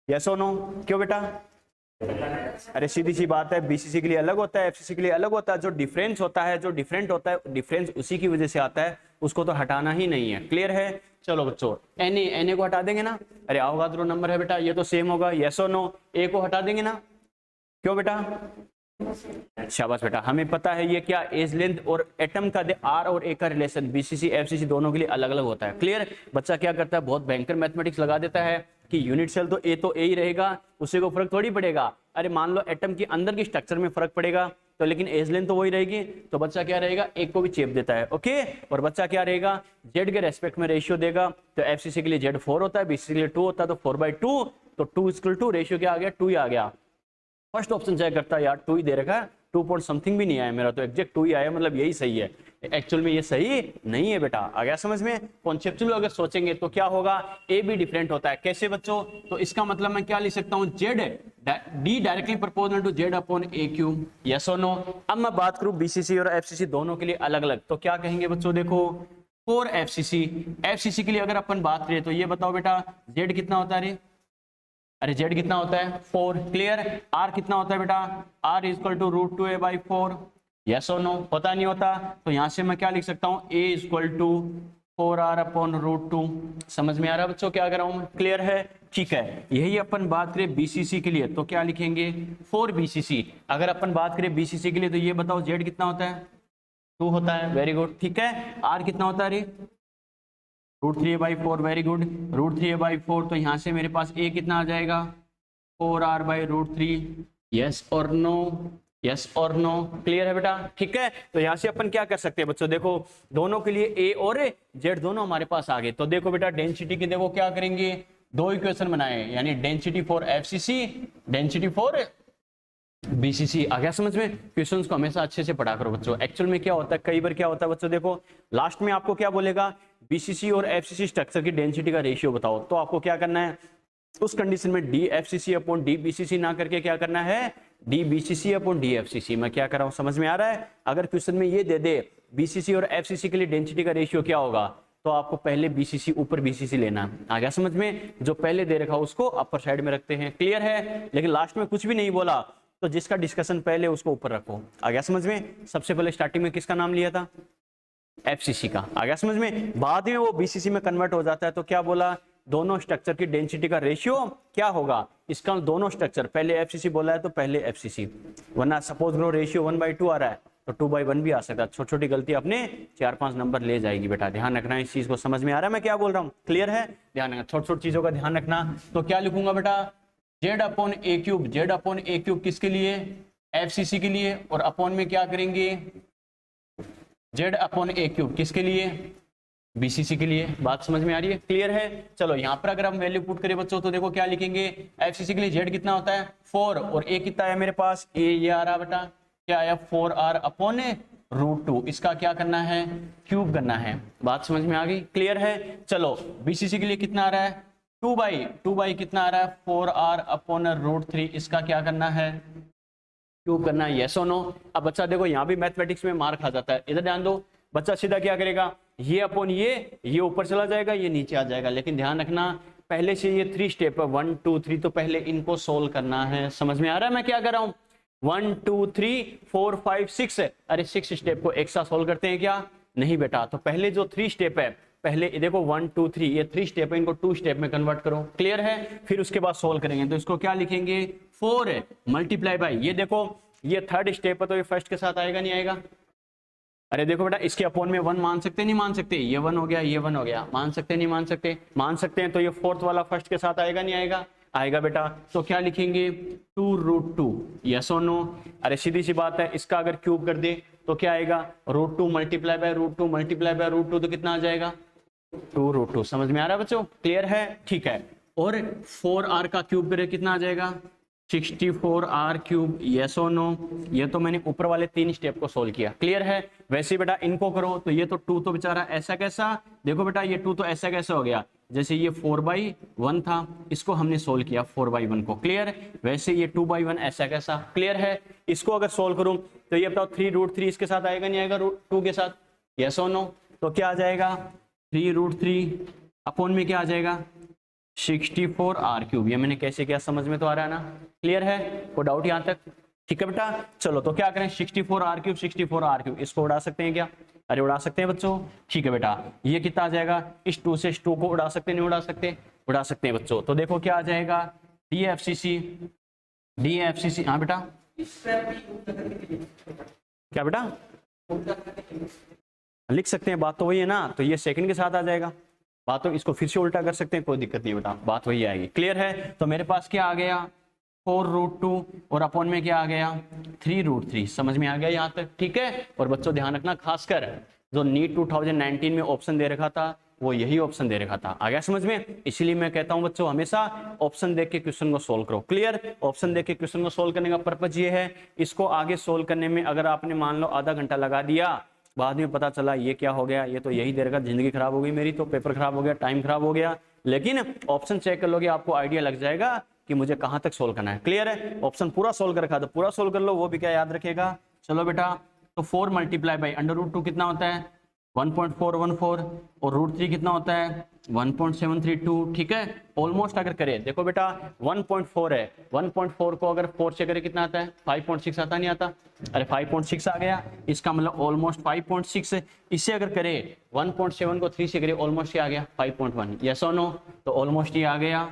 यस और नो, क्यों बेटा, अरे सीधी सी बात है, बीसीसी के लिए अलग होता है, एफसीसी के लिए अलग होता है। जो डिफरेंस होता है, जो डिफरेंट होता है, डिफरेंस उसी की वजह से आता है, उसको तो हटाना ही नहीं है। क्लियर है, चलो बच्चों एन ए को हटा देंगे ना, अरे अवोगाद्रो नंबर है बेटा, ये तो सेम होगा, यस और नो। ए को हटा देंगे ना, क्यों बेटा, शाबाश बेटा, हमें पता है ये क्या, एज लेंथ और एटम का आर और ए का रिलेशन बीसीसी एफसीसी दोनों के लिए अलग अलग होता है। क्लियर, बच्चा क्या करता है, बहुत भयंकर मैथमेटिक्स लगा देता है कि यूनिट सेल तो ए ही रहेगा, उससे को फर्क थोड़ी पड़ेगा। अरे मान लो एटम के अंदर की स्ट्रक्चर में फर्क पड़ेगा तो, लेकिन एज लेंथ तो वही रहेगी, तो बच्चा क्या रहेगा, एक को भी चेप देता है। ओके, और बच्चा क्या रहेगा, जेड के रेस्पेक्ट में रेशियो देगा। तो एफसीसी के लिए जेड 4 होता है, बीसीसी के लिए 2 होता है, तो 4/2, तो 2 रेशियो क्या आ गया, 2 ही आ गया। फर्स्ट ऑप्शन चेक करता है यार, 2 ही दे रखा है, 2 पॉइंट समथिंग भी नहीं आया, मेरा तो एग्जैक्ट 2 ही आया, मतलब यही सही है। एक्चुअल में ये सही नहीं है बेटा। आ गया समझ में, कॉन्सेप्चुअल अगर सोचेंगे तो क्या होगा, ए भी डिफरेंट होता है। कैसे बच्चों, तो इसका मतलब मैं क्या लिख सकता हूं, Z D directly proportional to Z upon A cube, yes और नो। अब मैं बात करूं बीसीसी और एफसीसी दोनों के लिए अलग अलग, तो क्या कहेंगे बच्चों, देखो फॉर एफसीसी के लिए अगर अपन बात करें तो ये बताओ बेटा, जेड कितना होता है, अरे जेड कितना होता है, 4। क्लियर, आर कितना होता है बेटा, R equal to √2a/4, yes और नो, होता नहीं होता। तो यहां से मैं क्या लिख सकता हूं, a equal to 4r upon √2। समझ में आ रहा है बच्चों क्या कर रहा हूं मैं, क्लियर है, ठीक है। यही अपन बात करें बीसीसी के लिए तो क्या लिखेंगे, 4 BCC। अगर अपन बात करें बीसीसी के लिए तो ये बताओ जेड कितना होता है, 2 होता है, वेरी गुड, ठीक है। आर कितना होता है, √3a/4, वेरी गुड, √3a/4, तो यहां से मेरे पास a कितना आ जाएगा, 4r/√3, यस और नो, यस और नो। क्लियर है बेटा, ठीक है। तो यहां से अपन क्या कर सकते हैं बच्चों, देखो दोनों के लिए a और z दोनों हमारे पास आ गए। तो देखो बेटा डेंसिटी के देखो क्या करेंगे, 2 इक्वेशन बनाए, यानी density for FCC, density for BCC. आ गया समझ में, क्वेश्चंस को हमेशा अच्छे से पढ़ा करो बच्चों। एक्चुअल में क्या होता है, कई बार क्या होता है बच्चों, देखो लास्ट में आपको क्या बोलेगा, बीसीसी और एफसीसी स्ट्रक्चर की डेंसिटी का रेशियो बताओ, तो आपको क्या करना है, उस कंडीशन में D FCC upon D BCC ना करके क्या करना है, D BCC upon D FCC. मैं क्या कर रहा हूं, समझ में आ रहा है। अगर क्वेश्चन में ये दे दे बीसीसी और एफसीसी के लिए डेंसिटी का रेशियो क्या होगा, तो आपको पहले बीसीसी ऊपर बीसीसी लेना। आ गया समझ में, जो पहले दे रखा उसको अपर साइड में रखते हैं। क्लियर है, लेकिन लास्ट में कुछ भी नहीं बोला तो जिसका डिस्कशन पहले उसको ऊपर रखो। आ गया समझ में, सबसे पहले स्टार्टिंग में किसका नाम लिया था, एफसीसी का। आ गया समझ में, बाद में वो बीसीसी में कन्वर्ट हो जाता है तो क्या बोला, दोनों स्ट्रक्चर की डेंसिटी का रेशियो क्या होगा, इसका दोनों स्ट्रक्चर, पहले एफसीसी बोला है तो पहले एफसीसी, वरना सपोज करो रेशियो 1/2 आ रहा है तो 2/1 भी आ सकता है। छोटी छोटी गलती अपने 4-5 नंबर ले जाएगी बेटा, ध्यान रखना इस चीज को। समझ में आ रहा है मैं क्या बोल रहा हूँ, क्लियर है, ध्यान रखना छोटी छोटी चीजों का ध्यान रखना। तो क्या लिखूंगा बेटा, Z upon A cube, Z upon A cube किसके लिए, एफसीसी के लिए, और अपॉन में क्या करेंगे, जेड अपॉन ए क्यूब किसके लिए, बीसीसी के लिए। बात समझ में आ रही है, क्लियर है। चलो यहाँ पर अगर हम वैल्यू पुट करें बच्चों तो देखो क्या लिखेंगे, एफसीसी के लिए जेड कितना होता है 4, और ए कितना है मेरे पास, ए ये आ रहा बेटा, क्या आया 4r अपॉन √2, इसका क्या करना है, क्यूब करना है। बात समझ में आ गई, क्लियर है। चलो बीसीसी के लिए कितना आ रहा है, 2/2 कितना आ रहा है 4r अपॉन √3, इसका क्या करना है, क्यूब करना है, यस और नो। अब बच्चा देखो यहाँ भी मैथमेटिक्स में मार खा जाता है, इधर ध्यान दो, बच्चा सीधा क्या करेगा, ये अपॉन ये ऊपर चला जाएगा, ये नीचे आ जाएगा। लेकिन ध्यान रखना पहले से ये 3 स्टेप है, 1 2 3, तो पहले इनको सोल्व करना है। समझ में आ रहा है मैं क्या कर रहा हूँ, 1 2 3 4 5 6, अरे 6 स्टेप को एक साथ सोल्व करते हैं क्या, नहीं बेटा। तो पहले जो 3 स्टेप है, पहले देखो 1 2 3 ये 3 स्टेप है, इनको 2 स्टेप में कन्वर्ट करो, क्लियर है। फिर उसके बाद सोल्व करेंगे, तो इसको क्या लिखेंगे, 4 मल्टीप्लाई बाय, ये देखो ये 3rd स्टेप है तो ये फर्स्ट के साथ आएगा नहीं आएगा, अरे देखो बेटा इसके अपॉन में 1 मान सकते नहीं मान सकते, ये 1 हो गया, ये 1 हो गया, मान सकते नहीं मान सकते, मान सकते हैं, तो ये 4th वाला फर्स्ट के साथ आएगा नहीं आएगा, आएगा बेटा। तो क्या लिखेंगे 2√2, यस और नो। अरे सीधी सी बात है, इसका अगर क्यूब कर दे तो क्या आएगा, √2 मल्टीप्लाई बाय √2 मल्टीप्लाई बाय √2, तो कितना आ जाएगा 2√2। समझ में आ रहा है बच्चों, क्लियर है, ठीक है। और 4r का क्यूब करे कितना आ जाएगा 64r क्यूब, यस और नो। ये तो मैंने ऊपर वाले 3 स्टेप को सोल्व किया, क्लियर है। वैसे बेटा इनको करो तो ये तो 2 तो बेचारा ऐसा कैसा, देखो बेटा ये 2 तो ऐसा कैसा हो गया, जैसे ये 4/1 था, इसको हमने सोल्व किया 4/1 को, क्लियर। वैसे ये 2/1 ऐसा कैसा, क्लियर है। इसको अगर सोल्व करूं तो ये बताओ 3√3 इसके साथ आएगा नहीं आएगा 2 के साथ, यस और नो। तो क्या आ जाएगा 3√3 अपॉन में क्या आ जाएगा 64r क्यूब। ये मैंने कैसे किया समझ में तो आ रहा है ना, क्लियर है, कोई डाउट यहां तक, ठीक है बेटा। चलो तो क्या करें 64r क्यूब 64r क्यूब, इसको उड़ा सकते हैं क्या, अरे उड़ा सकते हैं बच्चों, ठीक है बेटा। ये कितना आ जाएगा, इस 2 से इस 2 को उड़ा सकते नहीं उड़ा सकते, उड़ा सकते हैं बच्चों। तो देखो क्या आ जाएगा DFCC, हाँ बेटा क्या बेटा लिख सकते हैं, बात तो वही है ना। तो ये सेकंड के साथ आ जाएगा, बात तो इसको फिर से उल्टा कर सकते हैं, कोई दिक्कत नहीं बेटा, बात वही आएगी, क्लियर है। तो मेरे पास क्या आ गया 4√2 और अपॉन में क्या आ गया 3√3, समझ में आ गया यहाँ तक, ठीक है। और बच्चों ध्यान रखना, खासकर जो नीट 2019 में ऑप्शन दे रखा था वो यही ऑप्शन दे रखा था, आ गया समझ में। इसीलिए मैं कहता हूं बच्चों हमेशा ऑप्शन देख के क्वेश्चन को सोल्व करो, क्लियर। ऑप्शन देख के क्वेश्चन को सोल्व करने का पर्पज ये है, इसको आगे सोल्व करने में अगर आपने मान लो आधा घंटा लगा दिया, बाद में पता चला ये क्या हो गया, ये तो यही दे रखा, जिंदगी खराब हो गई मेरी, तो पेपर खराब हो गया, टाइम खराब हो गया। लेकिन ऑप्शन चेक कर लोगे आपको आइडिया लग जाएगा कि मुझे कहां तक सोल्व करना है, क्लियर है। ऑप्शन पूरा सोल्व कर रखा तो पूरा सोल्व कर लो, वो भी क्या याद रखेगा। चलो बेटा तो 4 मल्टीप्लाई बाई √2 कितना होता है 1.414, और √3 कितना होता है 1.732, ठीक है। ऑलमोस्ट अगर करें देखो बेटा 1.4 है, 1.4 को अगर 4 से करें कितना आता है 5.6 आता नहीं आता, अरे 5.6 आ गया, इसका मतलब ऑलमोस्ट 5.6 है। इसे अगर करें 1.7 को 3 से करें ऑलमोस्ट ये आ गया 5.1, यस और नो। तो ऑलमोस्ट ये आ गया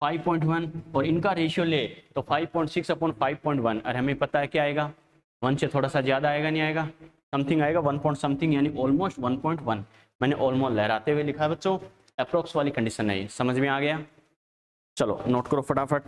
5.1, और इनका रेशियो ले तो 5.6 अपॉन 5.1, और हमें पता है क्या आएगा 1 से थोड़ा सा ज्यादा आएगा नहीं आएगा, समथिंग आएगा 1 पॉइंट समथिंग, यानी ऑलमोस्ट 1.1। मैंने ऑलमोस्ट लहराते हुए लिखा है बच्चों, अप्रोक्स वाली कंडीशन है, समझ में आ गया। चलो नोट करो फटाफट।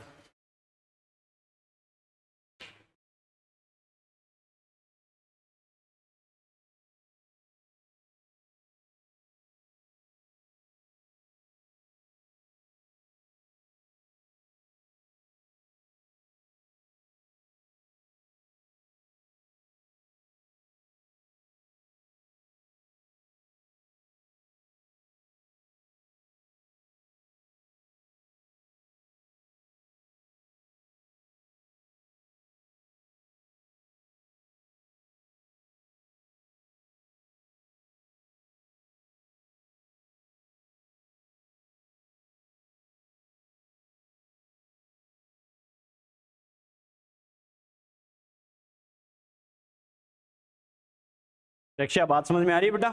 रक्षा बात समझ में आ रही है बेटा।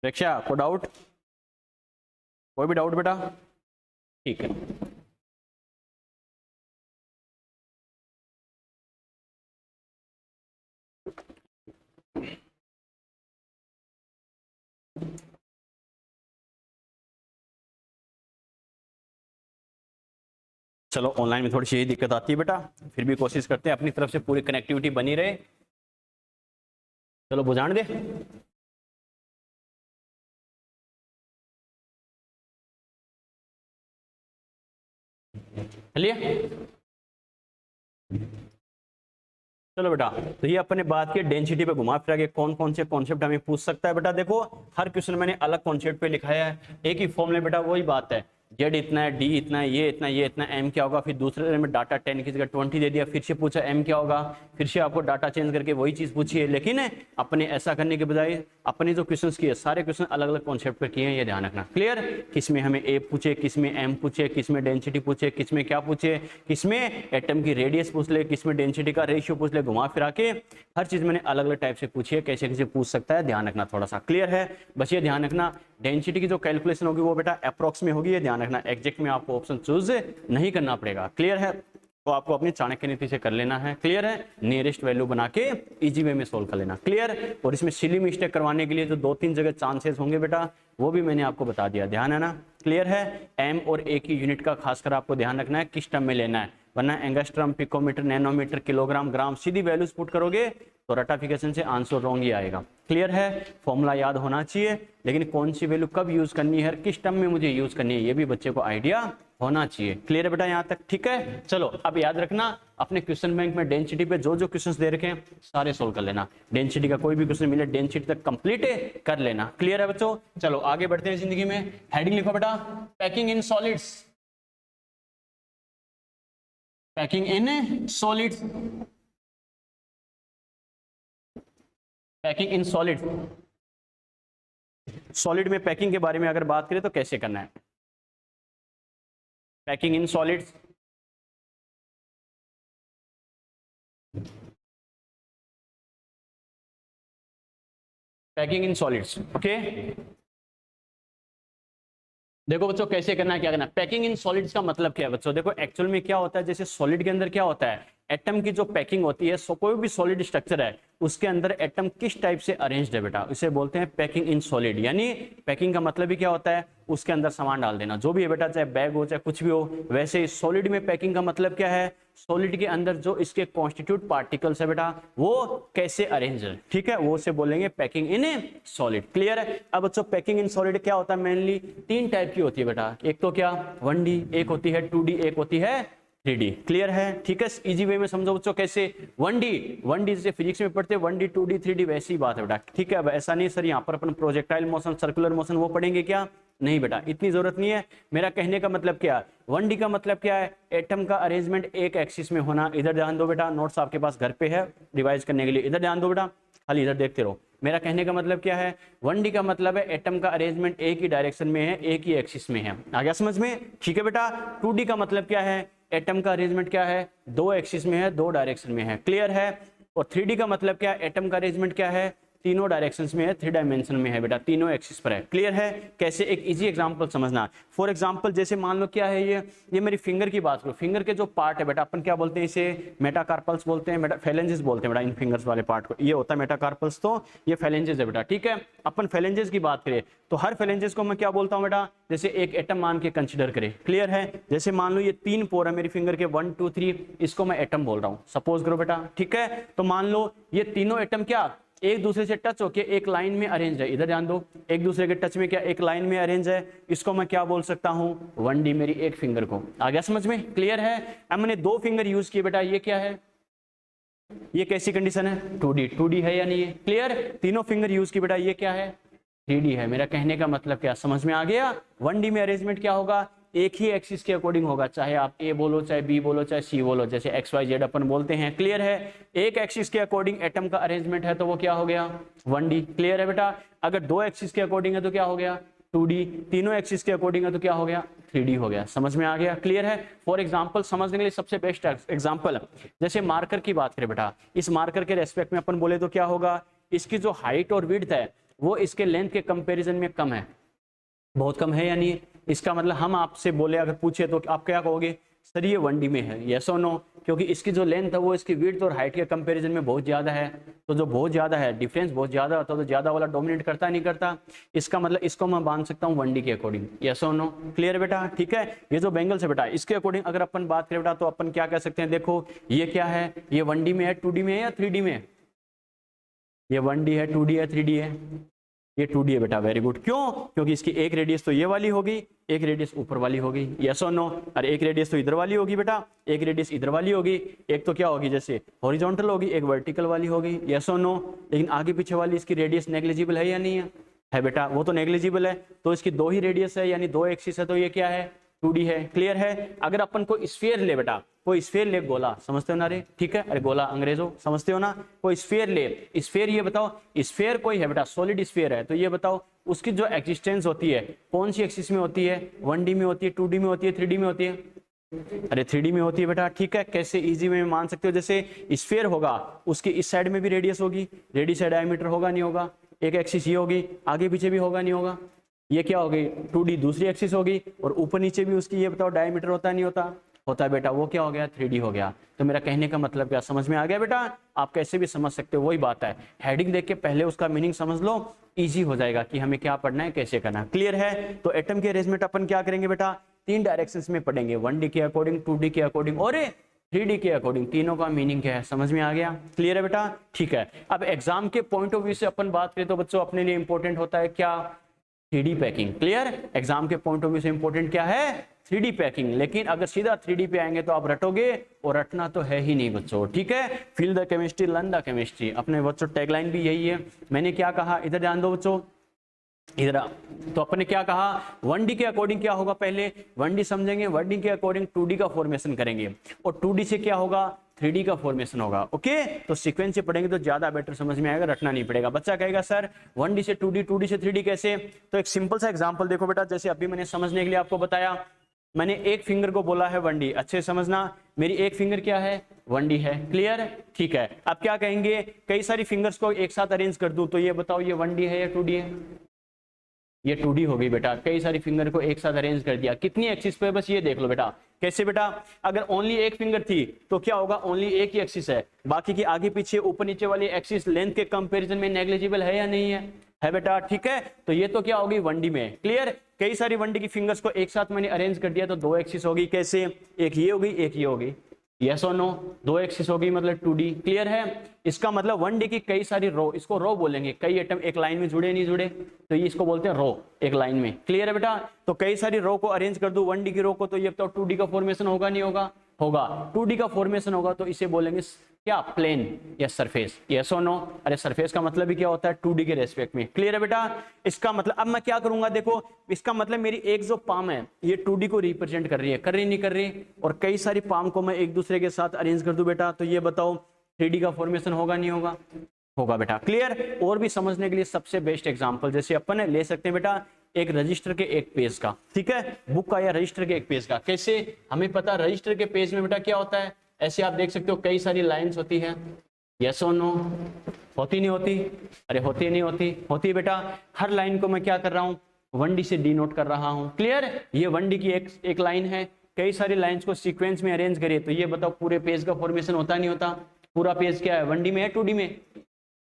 प्रेक्षा को डाउट, कोई भी डाउट बेटा? ठीक है, चलो ऑनलाइन में थोड़ी सी दिक्कत आती है बेटा, फिर भी कोशिश करते हैं अपनी तरफ से पूरी कनेक्टिविटी बनी रहे। चलो बुझान दे। चलिए चलो बेटा, तो ये अपने बात की डेंसिटी पे घुमा फिरा के कौन कौन से कॉन्सेप्ट हमें पूछ सकता है बेटा। देखो हर क्वेश्चन मैंने अलग कॉन्सेप्ट पे लिखाया है, एक ही फॉर्मूले बेटा वही बात है, जेड इतना है, डी इतना है, ये इतना, ये इतना, एम क्या होगा, फिर दूसरे में डाटा 10 की जगह 20 दे दिया, फिर से पूछा एम क्या होगा, फिर से आपको डाटा चेंज करके वही चीज पूछी है। लेकिन अपने ऐसा करने के बजाय अपने जो क्वेश्चन किए सारे क्वेश्चन अलग अलग कॉन्सेप्ट पे किए हैं, ये ध्यान रखना। क्लियर? किसमें हमें ए पूछे, किसमें एम पूछे, किसमें डेंसिटी पूछे, किसमें क्या पूछे, किसमें एटम की रेडियस पूछ ले, किसमें डेंसिटी का रेशियो पूछ ले, घुमा फिरा के हर चीज मैंने अलग अलग टाइप से पूछी है, कैसे कैसे पूछ सकता है, ध्यान रखना थोड़ा सा। क्लियर है? बस ये ध्यान रखना डेंसिटी की जो कैलकुलेशन होगी वो बेटा अप्रॉक्स में होगी, ये ध्यान रखना, एग्जैक्ट में आपको ऑप्शन चूज नहीं करना पड़ेगा। क्लियर है? तो आपको अपनी चाणक्य नीति से कर लेना है। क्लियर है? नियरेस्ट वैल्यू बना के इजी वे में सोल्व कर लेना। क्लियर? और इसमें सिली मिस्टेक करवाने के लिए जो 2-3 जगह चांसेस होंगे बेटा वो भी मैंने आपको बता दिया, ध्यान है ना। क्लियर है? एम और ए की यूनिट का खासकर आपको ध्यान रखना है किस टर्म में लेना है, वरना एंगस्ट्रम, पिकोमीटर, नैनोमीटर, किलोग्राम, ग्राम सीधी वैल्यूज पुट करोगे तो रटाफिकेशन से आंसर रॉन्ग ही आएगा। क्लियर है? फॉर्मूला याद होना चाहिए, लेकिन कौन सी वैल्यू कब यूज करनी है, किस टर्म में मुझे यूज करनी है, ये भी बच्चे को आइडिया होना चाहिए। क्लियर है बेटा यहाँ तक? ठीक है, चलो अब याद रखना अपने क्वेश्चन बैंक में डेंसिटी पे जो जो क्वेश्चंस दे रखे हैं सारे सोल्व कर लेना। डेंसिटी का कोई भी क्वेश्चन मिले डेंसिटी तक कंप्लीट कर लेना। क्लियर है बच्चों? चलो आगे बढ़ते हैं जिंदगी में। हेडिंग लिखो बेटा, packing in solids, packing in solids, packing in solid. Solid में पैकिंग के बारे में अगर बात करें तो कैसे करना है, packing in solids. Packing in solids, okay. देखो बच्चों कैसे करना है, क्या करना है। पैकिंग इन सॉलिड्स का मतलब क्या है बच्चों? देखो एक्चुअल में क्या होता है, जैसे सॉलिड के अंदर क्या होता है, एटम की जो पैकिंग होती है, कोई भी सॉलिड स्ट्रक्चर है उसके अंदर एटम किस टाइप से अरेंज्ड है बेटा, इसे बोलते हैं पैकिंग इन सॉलिड। यानी पैकिंग का मतलब ही क्या होता है, उसके अंदर सामान डाल देना, जो भी है बेटा, चाहे बैग हो चाहे कुछ भी हो। वैसे ही सॉलिड में पैकिंग का मतलब क्या है, सॉलिड के अंदर जो इसके कॉन्स्टिट्यूट पार्टिकल्स है बेटा वो कैसे अरेंज है, ठीक है, वो से बोलेंगे पैकिंग इन सॉलिड। क्लियर है? अब बच्चों पैकिंग इन सॉलिड क्या होता है, मेनली 3 टाइप की होती है बेटा। एक तो क्या 1D, एक होती है 2D, एक होती है 3D। क्लियर है? ठीक है, इजी वे में समझो बच्चों कैसे। 1D जैसे फिजिक्स में पढ़ते हैं 1D 2D 3D, वैसी ही बात है बेटा। ठीक है, अब ऐसा नहीं सर यहाँ पर अपन प्रोजेक्टाइल मोशन, सर्कुलर मोशन वो पढ़ेंगे क्या, नहीं बेटा, इतनी जरूरत नहीं है। मेरा कहने का मतलब क्या है, 1D का मतलब क्या है, एटम का अरेंजमेंट एक एक्सिस में होना। इधर ध्यान दो बेटा, नोट्स आपके पास घर पे है रिवाइज करने के लिए, इधर ध्यान दो बेटा, खाली इधर देखते रहो। मेरा कहने का मतलब क्या है, 1D का मतलब है एटम का अरेंजमेंट एक ही डायरेक्शन में है, एक ही एक्सिस में है। आ गया समझ में? ठीक है बेटा। 2D का मतलब क्या है, एटम का अरेंजमेंट क्या है, 2 एक्सिस में है, 2 डायरेक्शन में है। क्लियर है? और 3D का मतलब क्या है, एटम का अरेंजमेंट क्या है, तीनों डायरेक्शंस में है, 3 डायमेंशन में है बेटा, तीनों एक्सिस पर है। क्लियर है? कैसे, एक इजी एग्जांपल समझना। फॉर एग्जांपल जैसे मान लो क्या है, ये मेरी फिंगर की बात करो, फिंगर के जो पार्ट है बेटा अपन क्या बोलते हैं, इसे मेटाकार्पल्स बोलते हैं, फेलेंजेस बोलते हैं बेटा इन फिंगर्स वाले पार्ट को। ये होता है मेटाकार्पल्स, तो ये फेलेंजेस है बेटा। ठीक है, अपन फेलेंजेस की बात करें तो हर फेलेंजेस को मैं क्या बोलता हूँ बेटा, जैसे एक एटम मान के कंसिडर करें। क्लियर है? जैसे मान लो ये 3 पोर है मेरी फिंगर के 1 2 3, इसको मैं एटम बोल रहा हूँ, सपोज करो बेटा। ठीक है, तो मान लो ये तीनों एटम क्या एक दूसरे से टच होके एक लाइन में अरेंज है। इधर ध्यान दो, एक दूसरे के टच में क्या एक लाइन में अरेंज है, इसको मैं क्या बोल सकता हूं, 1D, मेरी एक फिंगर को। आ गया समझ में? क्लियर है? अब मैंने 2 फिंगर यूज किए बेटा, ये क्या है, ये कैसी कंडीशन है, 2D है या नहीं है। क्लियर? तीनों फिंगर यूज की बेटा, ये क्या है, 3D है। मेरा कहने का मतलब क्या समझ में आ गया? 1D में अरेंजमेंट क्या होगा, एक ही एक्सिस के अकॉर्डिंग होगा, चाहे आप ए बोलो, चाहे बी बोलो, चाहे सी बोलो, जैसे XYZ अपन बोलते हैं। क्लियर है? एक एक्सिस के अकॉर्डिंग एटम का अरेंजमेंट है तो वो क्या हो गया, 1D। क्लियर है बेटा? अगर 2 एक्सिस के अकॉर्डिंग है तो क्या हो गया, 2D। तीनों एक्सिस के अकॉर्डिंग है तो क्या हो गया, 3D हो गया। समझ में आ गया? क्लियर है? फॉर एग्जाम्पल समझने के लिए सबसे बेस्ट एग्जाम्पल, जैसे मार्कर की बात करें बेटा, इस मार्कर के रेस्पेक्ट में अपन बोले तो क्या होगा, इसकी जो हाइट और विड्थ है वो इसके लेंथ के कंपैरिजन में कम है, बहुत कम है या नहीं है। इसका मतलब हम आपसे बोले अगर पूछे तो आप क्या कहोगे, सर ये 1D में है, यस और नो, क्योंकि इसकी जो लेंथ है वो इसकी विड्थ और हाइट के कंपैरिजन में बहुत ज्यादा है। तो जो बहुत ज्यादा है, डिफरेंस बहुत ज्यादा होता है, तो ज्यादा वाला डोमिनेट करता नहीं करता। इसका मतलब इसको मैं मान सकता हूँ 1D के अकॉर्डिंग, यस और नो, क्लियर बेटा, ठीक है। ये जो बेंगल्स है बेटा, इसके अकॉर्डिंग अगर अपन बात करें बेटा तो अपन क्या कह सकते हैं, देखो ये क्या है, ये 1D में है, 2D में है या 3D में है, ये 1D है, 2D है, 3D है, ये 2D है बेटा, वेरी गुड। क्यों, क्योंकि इसकी एक रेडियस तो ये वाली होगी, एक रेडियस ऊपर वाली होगी, यस और नो। अरे एक रेडियस तो इधर वाली होगी बेटा, एक रेडियस इधर वाली होगी, एक तो क्या होगी जैसे हॉरिजॉन्टल होगी, एक वर्टिकल वाली होगी, यस और नो। लेकिन आगे पीछे वाली इसकी रेडियस नेग्लिजिबल है या नहीं है बेटा, वो तो नेग्लिजिबल है। तो इसकी दो ही रेडियस है यानी दो एक्सिस है, तो ये क्या है, 2D है, क्लियर है। अगर अपन को स्फीयर ले बेटा, कोई स्फीयर ले, गोला समझते हो ना रे, ठीक है, अरे गोला अंग्रेजों समझते हो ना, कोई स्फीयर ले, स्फीयर ये बताओ, स्फीयर कोई है बेटा, सॉलिड स्फीयर है, तो ये बताओ उसकी जो एक्सिस्टेंस होती है कौन सी एक्सिस में होती है, 1D में होती है, 2D में होती है, 3D में होती है, अरे 3D में होती है बेटा, ठीक है। कैसे इजी में मान सकते हो, जैसे स्फीयर होगा उसकी इस साइड में भी रेडियस होगी, रेडियस है, डायमीटर होगा नहीं होगा, एक एक्सिस ये होगी, आगे पीछे भी होगा नहीं होगा, ये क्या होगी 2D दूसरी एक्सिस होगी, और ऊपर नीचे भी उसकी ये बताओ डायमीटर होता नहीं होता, होता है बेटा, वो क्या हो गया 3D हो गया। तो मेरा कहने का मतलब क्या समझ में आ गया बेटा, आप कैसे भी समझ सकते हो, वही बात है, हेडिंग देख के पहले उसका मीनिंग समझ लो, इजी हो जाएगा कि हमें क्या पढ़ना है, कैसे करना है, क्लियर है। तो एटम के अरेंजमेंट अपन क्या करेंगे बेटा, 3 डायरेक्शंस में पढ़ेंगे, 1D के अकॉर्डिंग, 2D के अकॉर्डिंग और 3D के अकॉर्डिंग, तीनों का मीनिंग क्या है समझ में आ गया, क्लियर है बेटा, ठीक है। अब एग्जाम के पॉइंट ऑफ व्यू से अपन बात करें तो बच्चों अपने लिए इंपॉर्टेंट होता है क्या, 3D पैकिंग, क्लियर। एग्जाम के पॉइंट ऑफ व्यू से इंपॉर्टेंट क्या है, 3D पैकिंग। लेकिन अगर सीधा 3D पे आएंगे तो आप रटोगे, और रटना तो है ही नहीं बच्चों, ठीक है। Feel the chemistry, learn the chemistry, अपने बच्चों टैगलाइन भी यही है। मैंने क्या कहा, इधर ध्यान दो बच्चों, इधर तो अपन ने क्या कहा, 1D के अकॉर्डिंग क्या होगा, पहले 1D समझेंगे, 1D के अकॉर्डिंग 2D का फॉर्मेशन करेंगे, और 2D से क्या होगा 3D का फॉर्मेशन होगा, ओके। तो सीक्वेंस से पढ़ेंगे तो ज्यादा बेटर समझ में आएगा, रटना नहीं पड़ेगा। बच्चा कहेगा सर 1D से 2D, 2D से 3D कैसे, तो एक सिंपल सा एग्जांपल देखो बेटा, जैसे अभी मैंने समझने के लिए आपको बताया, मैंने एक फिंगर को बोला है 1D, अच्छे समझना, मेरी एक फिंगर क्या है 1D है, क्लियर, ठीक है। अब क्या कहेंगे, कई सारी फिंगर्स को एक साथ अरेंज कर दूं तो ये बताओ ये 1D है या 2D है, ये 2D होगी बेटा। कई सारी फिंगर को एक साथ अरेंज कर दिया, कितनी एक्सिस पे, बस ये देख लो बेटा, कैसे बेटा, अगर ओनली एक फिंगर थी तो क्या होगा, ओनली एक ही एक्सिस है, बाकी की आगे पीछे ऊपर नीचे वाली एक्सिस लेंथ के कंपैरिजन में नेग्लिजिबल है या नहीं है बेटा, ठीक है। तो ये तो क्या होगी 1D में, क्लियर। कई सारी 1D की फिंगर्स को एक साथ मैंने अरेंज कर दिया तो दो एक्सिस होगी, कैसे, एक ये होगी, एक ये होगी, यस और नो, दो एक्सिस होगी मतलब 2D, क्लियर है। इसका मतलब 1D की कई सारी रो, इसको रो बोलेंगे, कई एटम एक लाइन में जुड़े नहीं जुड़े, तो ये इसको बोलते हैं रो, एक लाइन में, क्लियर है बेटा। तो कई सारी रो को अरेंज कर दूं 1D की रो को, तो ये तो 2D का फॉर्मेशन होगा नहीं होगा, होगा, 2D का फॉर्मेशन होगा, तो इसे बोलेंगे क्या, प्लेन या सरफेस, यस और नो। अरे सरफेस का मतलब भी क्या होता है 2D के रेस्पेक्ट में, क्लियर है बेटा। इसका मतलब अब मैं क्या करूंगा, देखो इसका मतलब मेरी एक जो पाम है ये 2D को रिप्रेजेंट कर रही है, कर रही नहीं कर रही, और कई सारी पाम को मैं एक दूसरे के साथ अरेंज कर दूं बेटा, तो ये बताओ 3D का फॉर्मेशन होगा नहीं होगा, होगा बेटा, क्लियर। और भी समझने के लिए सबसे बेस्ट एग्जांपल जैसे अपन ले सकते हैं बेटा, एक रजिस्टर के एक पेज का, ठीक है, बुक का या रजिस्टर के एक पेज का, कैसे, हमें पता रजिस्टर के पेज में बेटा क्या होता है, ऐसे आप देख सकते हो कई सारी लाइंस होती है, यस और नो, होती नहीं होती, अरे होती नहीं होती, होती बेटा। हर लाइन को मैं क्या कर रहा हूँ 1D से डिनोट कर रहा हूँ, क्लियर। ये 1D की एक लाइन है, कई सारी लाइंस को सीक्वेंस में अरेंज करिए तो ये बताओ पूरे पेज का फॉर्मेशन होता नहीं होता, पूरा पेज क्या है 1D में है 2D में,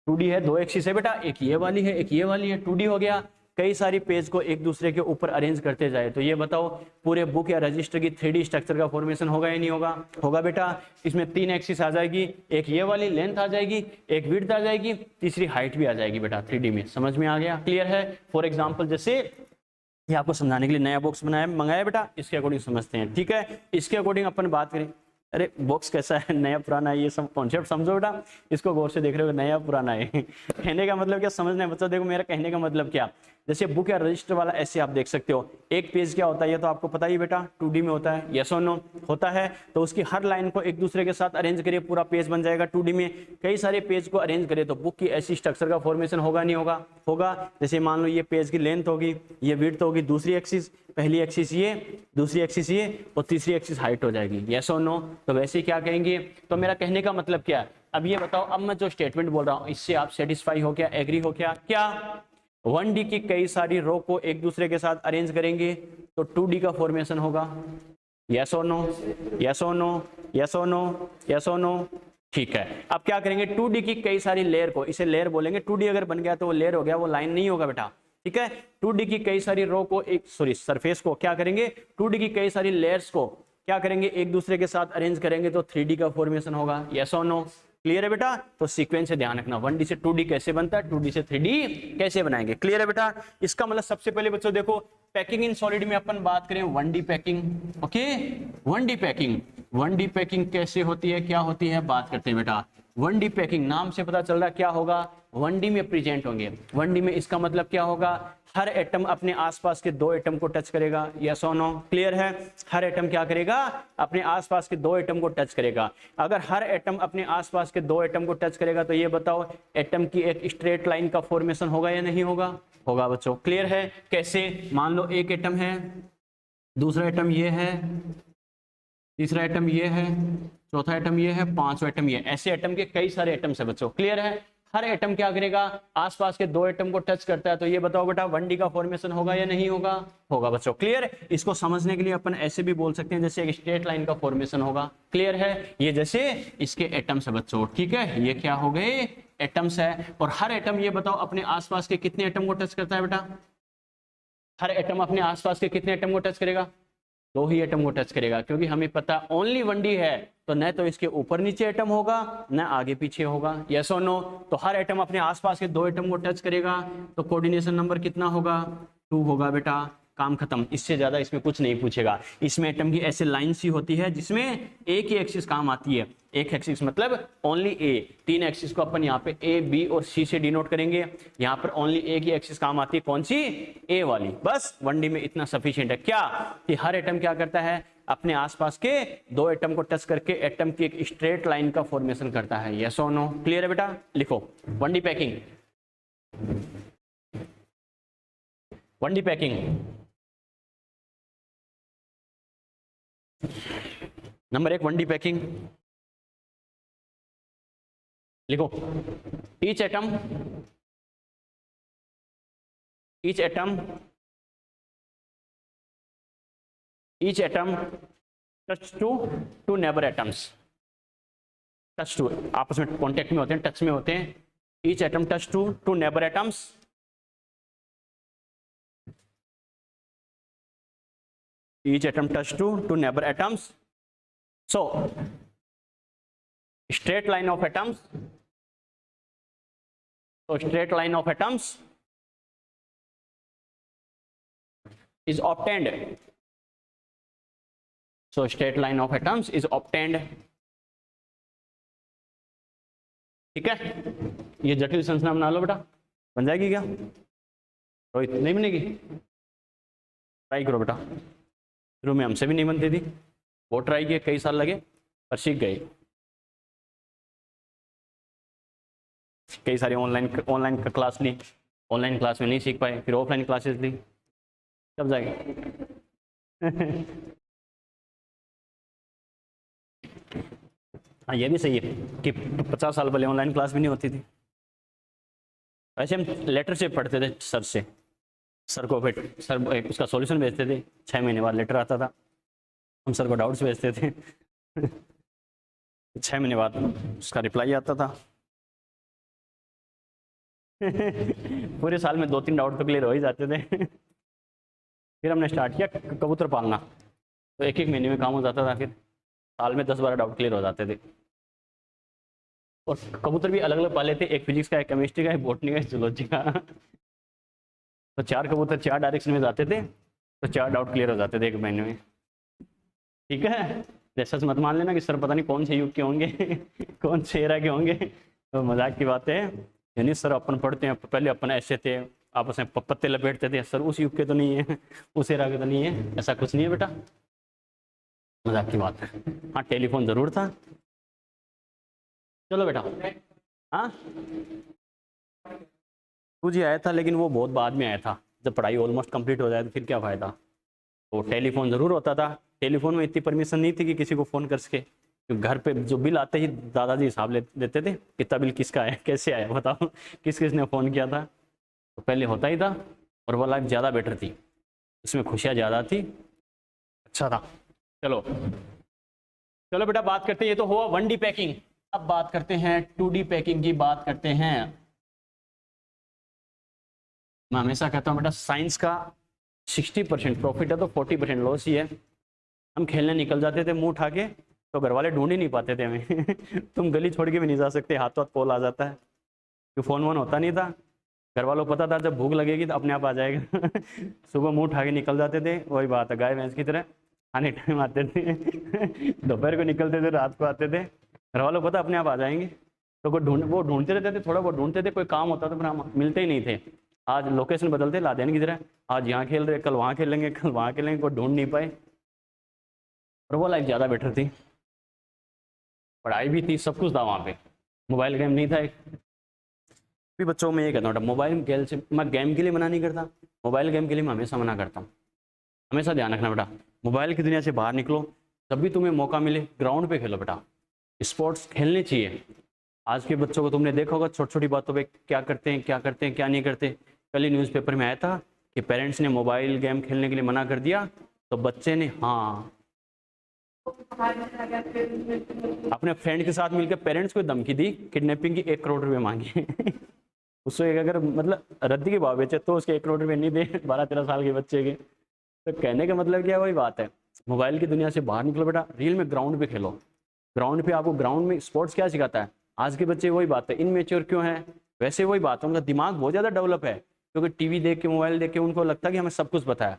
2D है, दो एक्सिस है बेटा, एक ये वाली है, एक ये वाली है, 2D हो गया। कई सारी पेज को एक दूसरे के ऊपर अरेंज करते जाए तो ये बताओ पूरे बुक या रजिस्टर की 3D स्ट्रक्चर का फॉर्मेशन होगा या नहीं होगा, होगा बेटा। इसमें 3 एक्सिस आ जाएगी, एक ये वाली लेंथ आ जाएगी, एक विड्थ आ जाएगी, तीसरी हाइट भी आ जाएगी बेटा 3D में, समझ में आ गया, क्लियर है। फॉर एग्जाम्पल जैसे ये आपको समझाने के लिए नया बॉक्स मंगाया बेटा, इसके अकॉर्डिंग समझते हैं, ठीक है। इसके अकॉर्डिंग अपन बात करें, अरे बॉक्स कैसा है, नया पुराना है, ये सब कॉन्सेप्ट समझो बेटा, इसको गौर से देख रहे हो, नया पुराना है कहने का मतलब क्या समझना है बच्चों, देखो मेरा कहने का मतलब क्या, जैसे बुक या रजिस्टर वाला ऐसे आप देख सकते हो, एक पेज क्या होता है ये तो आपको पता ही बेटा 2D में होता है, यस और नो होता है, तो उसकी हर लाइन को एक दूसरे के साथ अरेंज करिए पूरा पेज बन जाएगा 2D में। कई सारे पेज को अरेंज करिए तो बुक की ऐसी स्ट्रक्चर का फॉर्मेशन होगा नहीं होगा, होगा। जैसे मान लो ये पेज की लेंथ होगी, ये विड्थ होगी, दूसरी एक्सिस, पहली एक्सिस ये, दूसरी एक्सिस ये, और तीसरी एक्सिस हाइट हो जाएगी, यस और नो। तो वैसे क्या कहेंगे, तो मेरा कहने का मतलब क्या है, अब ये बताओ, अब मैं जो स्टेटमेंट बोल रहा हूँ इससे आप सेटिस्फाई हो क्या, एग्री हो क्या, क्या 1D की कई सारी रो को एक दूसरे के साथ अरेंज करेंगे तो 2D का फॉर्मेशन होगा। यस और नो, यस और नो, यस और नो, यस और नो। ठीक है, अब क्या करेंगे, 2D की कई सारी लेयर को, इसे लेयर बोलेंगे, 2D अगर बन गया तो वो लेयर हो गया, वो लाइन नहीं होगा बेटा। ठीक है, 2D की कई सारी रो को एक सरफेस को क्या करेंगे, 2D की कई सारी लेयर्स को क्या करेंगे, एक दूसरे के साथ अरेंज करेंगे तो 3D का फॉर्मेशन होगा। यस और नो, क्लियर है बेटा। तो सीक्वेंस से ध्यान रखना, 1D से 2D कैसे बनता है, 2D से 3D कैसे बनाएंगे। क्लियर है बेटा। इसका मतलब सबसे पहले बच्चों देखो, पैकिंग इन सॉलिड में अपन बात करें 1D packing. Okay, 1D packing, 1D packing कैसे होती है, क्या होती है, बात करते हैं बेटा। 1D पैकिंग नाम से पता चल रहा है क्या होगा, 1D में प्रेजेंट होंगे। 1D में इसका मतलब क्या होगा, हर एटम अपने आसपास के 2 एटम को टच करेगा। यस और नो, क्लियर है। हर एटम क्या करेगा, अपने आसपास के 2 एटम को टच करेगा। अगर हर एटम अपने आसपास के 2 एटम को टच करेगा तो ये बताओ एटम की एक स्ट्रेट लाइन का फॉर्मेशन होगा या नहीं होगा, होगा बच्चों। क्लियर है। कैसे, मान लो एक एटम है, दूसरा एटम ये है, तीसरा एटम ये है, चौथा एटम ये है, पांचवा एटम ये, ऐसे एटम के कई सारे एटम्स है बच्चों। क्लियर है। हर एटम क्या करेगा, आसपास के 2 एटम को टच करता है, तो ये बताओ बेटा 1D का फॉर्मेशन होगा या नहीं होगा, होगा बच्चों। क्लियर। इसको समझने के लिए अपन ऐसे भी बोल सकते हैं जैसे एक स्ट्रेट लाइन का फॉर्मेशन होगा। क्लियर है। ये जैसे इसके एटम्स है बच्चों। ठीक है, ये क्या हो गए, एटम्स है। और हर एटम ये बताओ अपने आसपास के कितने एटम को टच करता है बेटा, हर एटम अपने आसपास के कितने एटम को टच करेगा, 2 ही एटम को टच करेगा, क्योंकि हमें पता ओनली 1D है तो न तो इसके ऊपर नीचे एटम होगा न आगे पीछे होगा। यस और नो। तो हर एटम अपने आसपास के 2 एटम को टच करेगा, तो कोऑर्डिनेशन नंबर कितना होगा, 2 होगा बेटा। काम खत्म, इससे ज्यादा इसमें कुछ नहीं पूछेगा। इसमें एटम की ऐसे लाइन सी होती है जिसमें एक ही एक्सिस काम आती है। एक एक्सिस मतलब ओनली ए, 3 एक्सिस को अपन यहाँ पे ए, बी और सी से डिनोट करेंगे। यहाँ पर ओनली एक ही एक्सिस काम आती है, कौन सी, ए वाली। बस 1D में इतना सफिशिएंट है क्या, कि हर एटम क्या करता है, अपने आसपास के 2 एटम को टच करके एटम की एक स्ट्रेट लाइन का फॉर्मेशन करता है। यस और नो, क्लियर है बेटा। लिखो 1D packing, 1D packing. Number 1 1D packing लिखो। Each atom touch to neighbour atoms, touch to आपस में कॉन्टेक्ट में होते हैं, टच में होते हैं। Each atom touch to neighbour atoms, each atom touch to neighbor atoms. So straight line of atoms, straight line of atoms is obtained, so straight line of atoms is obtained। ठीक है, ये जटिल संरचना बना लो बेटा, बन जाएगी क्या रोहित, नहीं बनेगी, ट्राई करो बेटा। शुरू में हमसे भी नहीं बनती थी, बहुत ट्राई किए, कई साल लगे, पर सीख गए। कई सारी ऑनलाइन क्लास ली, ऑनलाइन क्लास में नहीं सीख पाए, फिर ऑफलाइन क्लासेस ली, कब जाएगा। हाँ ये भी सही है कि 50 साल पहले ऑनलाइन क्लास भी नहीं होती थी। वैसे हम लेटर से पढ़ते थे सर से, सर को फिर सर उसका सॉल्यूशन भेजते थे, 6 महीने बाद लेटर आता था, हम सर को डाउट्स भेजते थे 6 महीने बाद उसका रिप्लाई आता था। पूरे साल में 2-3 डाउट तो क्लियर हो ही जाते थे। फिर हमने स्टार्ट किया कबूतर पालना, तो 1-1 महीने में काम हो जाता था, फिर साल में 10-12 डाउट क्लियर हो जाते थे। और कबूतर भी अलग अलग पाले थे, एक फिजिक्स का, एक केमिस्ट्री का, एक बॉटनी का, एक जूलॉजी का। तो 4 कबूतर 4 डायरेक्शन में जाते थे, तो 4 डाउट क्लियर हो जाते थे 1 महीने में। ठीक है, जैसा मत मान लेना कि सर पता नहीं कौन से युग के होंगे कौन से एरा के होंगे, तो मजाक की बात है। यानी सर अपन पढ़ते हैं, पहले अपन ऐसे थे, आपस में पत्ते लपेटते थे, सर उस युग के तो नहीं है, उस एरा के तो नहीं है, ऐसा कुछ नहीं है बेटा, मजाक की बात है। हाँ टेलीफोन जरूर था। चलो बेटा, हाँ 2G आया था, लेकिन वो बहुत बाद में आया था, जब पढ़ाई ऑलमोस्ट कंप्लीट हो जाए तो फिर क्या फ़ायदा। तो टेलीफोन ज़रूर होता था, टेलीफोन में इतनी परमिशन नहीं थी कि किसी को फ़ोन कर सके, घर पे जो बिल आते ही दादाजी हिसाब लेते थे, कितना बिल किसका आया, कैसे आया बताओ, किस किस ने फ़ोन किया था। तो तो पहले होता ही था और वो लाइफ ज़्यादा बेटर थी, उसमें खुशियाँ ज़्यादा थी, अच्छा था। चलो चलो बेटा बात करते हैं, ये तो हुआ 1D पैकिंग। अब बात करते हैं 2D पैकिंग की, बात करते हैं। मैं हमेशा कहता हूँ बेटा साइंस का 60% प्रॉफिट है तो 40% लॉस ही है। हम खेलने निकल जाते थे मुंह उठा के तो घर वाले ढूंढ ही नहीं पाते थे हमें तुम गली छोड़ के भी नहीं जा सकते, हाथों हाथ कॉल आ जाता है, क्योंकि फोन वोन होता नहीं था। घर वालों को पता था जब भूख लगेगी तो अपने आप आ जाएगा सुबह मुंह उठा के निकल जाते थे, वही बात है गाय भैंस की तरह खाने टाइम आते थे दोपहर को निकलते थे, रात को आते थे, घर वालों को पता अपने आप आ जाएंगे। तो वो ढूंढते रहते थे, थोड़ा बहुत ढूंढते थे, कोई काम होता था पर हम मिलते ही नहीं थे। आज लोकेशन बदलते ला देने की तरह, आज यहाँ खेल रहे, कल वहाँ खेलेंगे, कल वहाँ खेलेंगे, कोई ढूंढ नहीं पाए। और वो लाइफ ज़्यादा बेटर थी, पढ़ाई भी थी, सब कुछ था वहाँ पे, मोबाइल गेम नहीं था। एक भी बच्चों में ये कहता हूँ मोबाइल गेम से, मैं गेम के लिए मना नहीं करता, मोबाइल गेम के लिए मैं हमेशा मना करता हूँ। हमेशा ध्यान रखना बेटा, मोबाइल की दुनिया से बाहर निकलो, जब भी तुम्हें मौका मिले ग्राउंड पे खेलो बेटा, स्पोर्ट्स खेलने चाहिए। आज के बच्चों को तुमने देखा होगा छोटी छोटी बातों पे क्या करते हैं, क्या करते हैं, क्या नहीं करते। कल ही न्यूज़पेपर में आया था कि पेरेंट्स ने मोबाइल गेम खेलने के लिए मना कर दिया, तो बच्चे ने अपने फ्रेंड के साथ मिलकर पेरेंट्स को धमकी दी, किडनैपिंग की 1 करोड़ रुपए मांगे उसको अगर मतलब रद्दी के भाव बेचे तो उसके 1 करोड़ रुपए नहीं दे 12-13 साल के बच्चे के। तो कहने का मतलब क्या है, वही बात है, मोबाइल की दुनिया से बाहर निकलो बेटा, रियल में ग्राउंड पे खेलो। ग्राउंड पे आपको, ग्राउंड में स्पोर्ट्स क्या सिखाता है, आज के बच्चे वही बात है इनमेच्योर क्यों है, वैसे वही बात है, उनका दिमाग बहुत ज़्यादा डेवलप है, क्योंकि टीवी देख के, मोबाइल देख के उनको लगता है कि हमें सब कुछ पता है,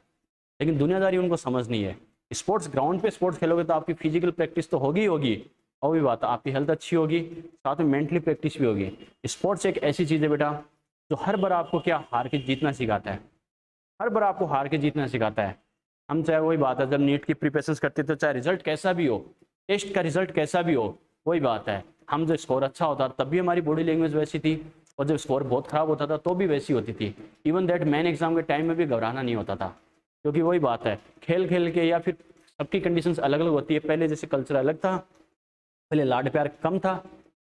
लेकिन दुनियादारी उनको समझ नहीं है। स्पोर्ट्स ग्राउंड पे स्पोर्ट्स खेलोगे तो आपकी फिजिकल प्रैक्टिस तो होगी होगी, और भी बात है आपकी हेल्थ अच्छी होगी, साथ में मेंटली प्रैक्टिस भी होगी। स्पोर्ट्स एक ऐसी चीज़ है बेटा जो हर बार आपको क्या हार के जीतना सिखाता है, हर बार आपको हार के जीतना सिखाता है। हम चाहे वही बात है, जब नीट की प्रिपरेशन करते थे, चाहे रिजल्ट कैसा भी हो, टेस्ट का रिजल्ट कैसा भी हो, वही बात है, हम जो स्कोर अच्छा होता तब भी हमारी बॉडी लैंग्वेज वैसी थी, और जब स्कोर बहुत खराब होता था तो भी वैसी होती थी। इवन दैट मेन एग्जाम के टाइम में भी घबराना नहीं होता था, क्योंकि वही बात है खेल खेल के, या फिर सबकी कंडीशंस अलग अलग होती है। पहले जैसे कल्चर अलग था, पहले लाड प्यार कम था,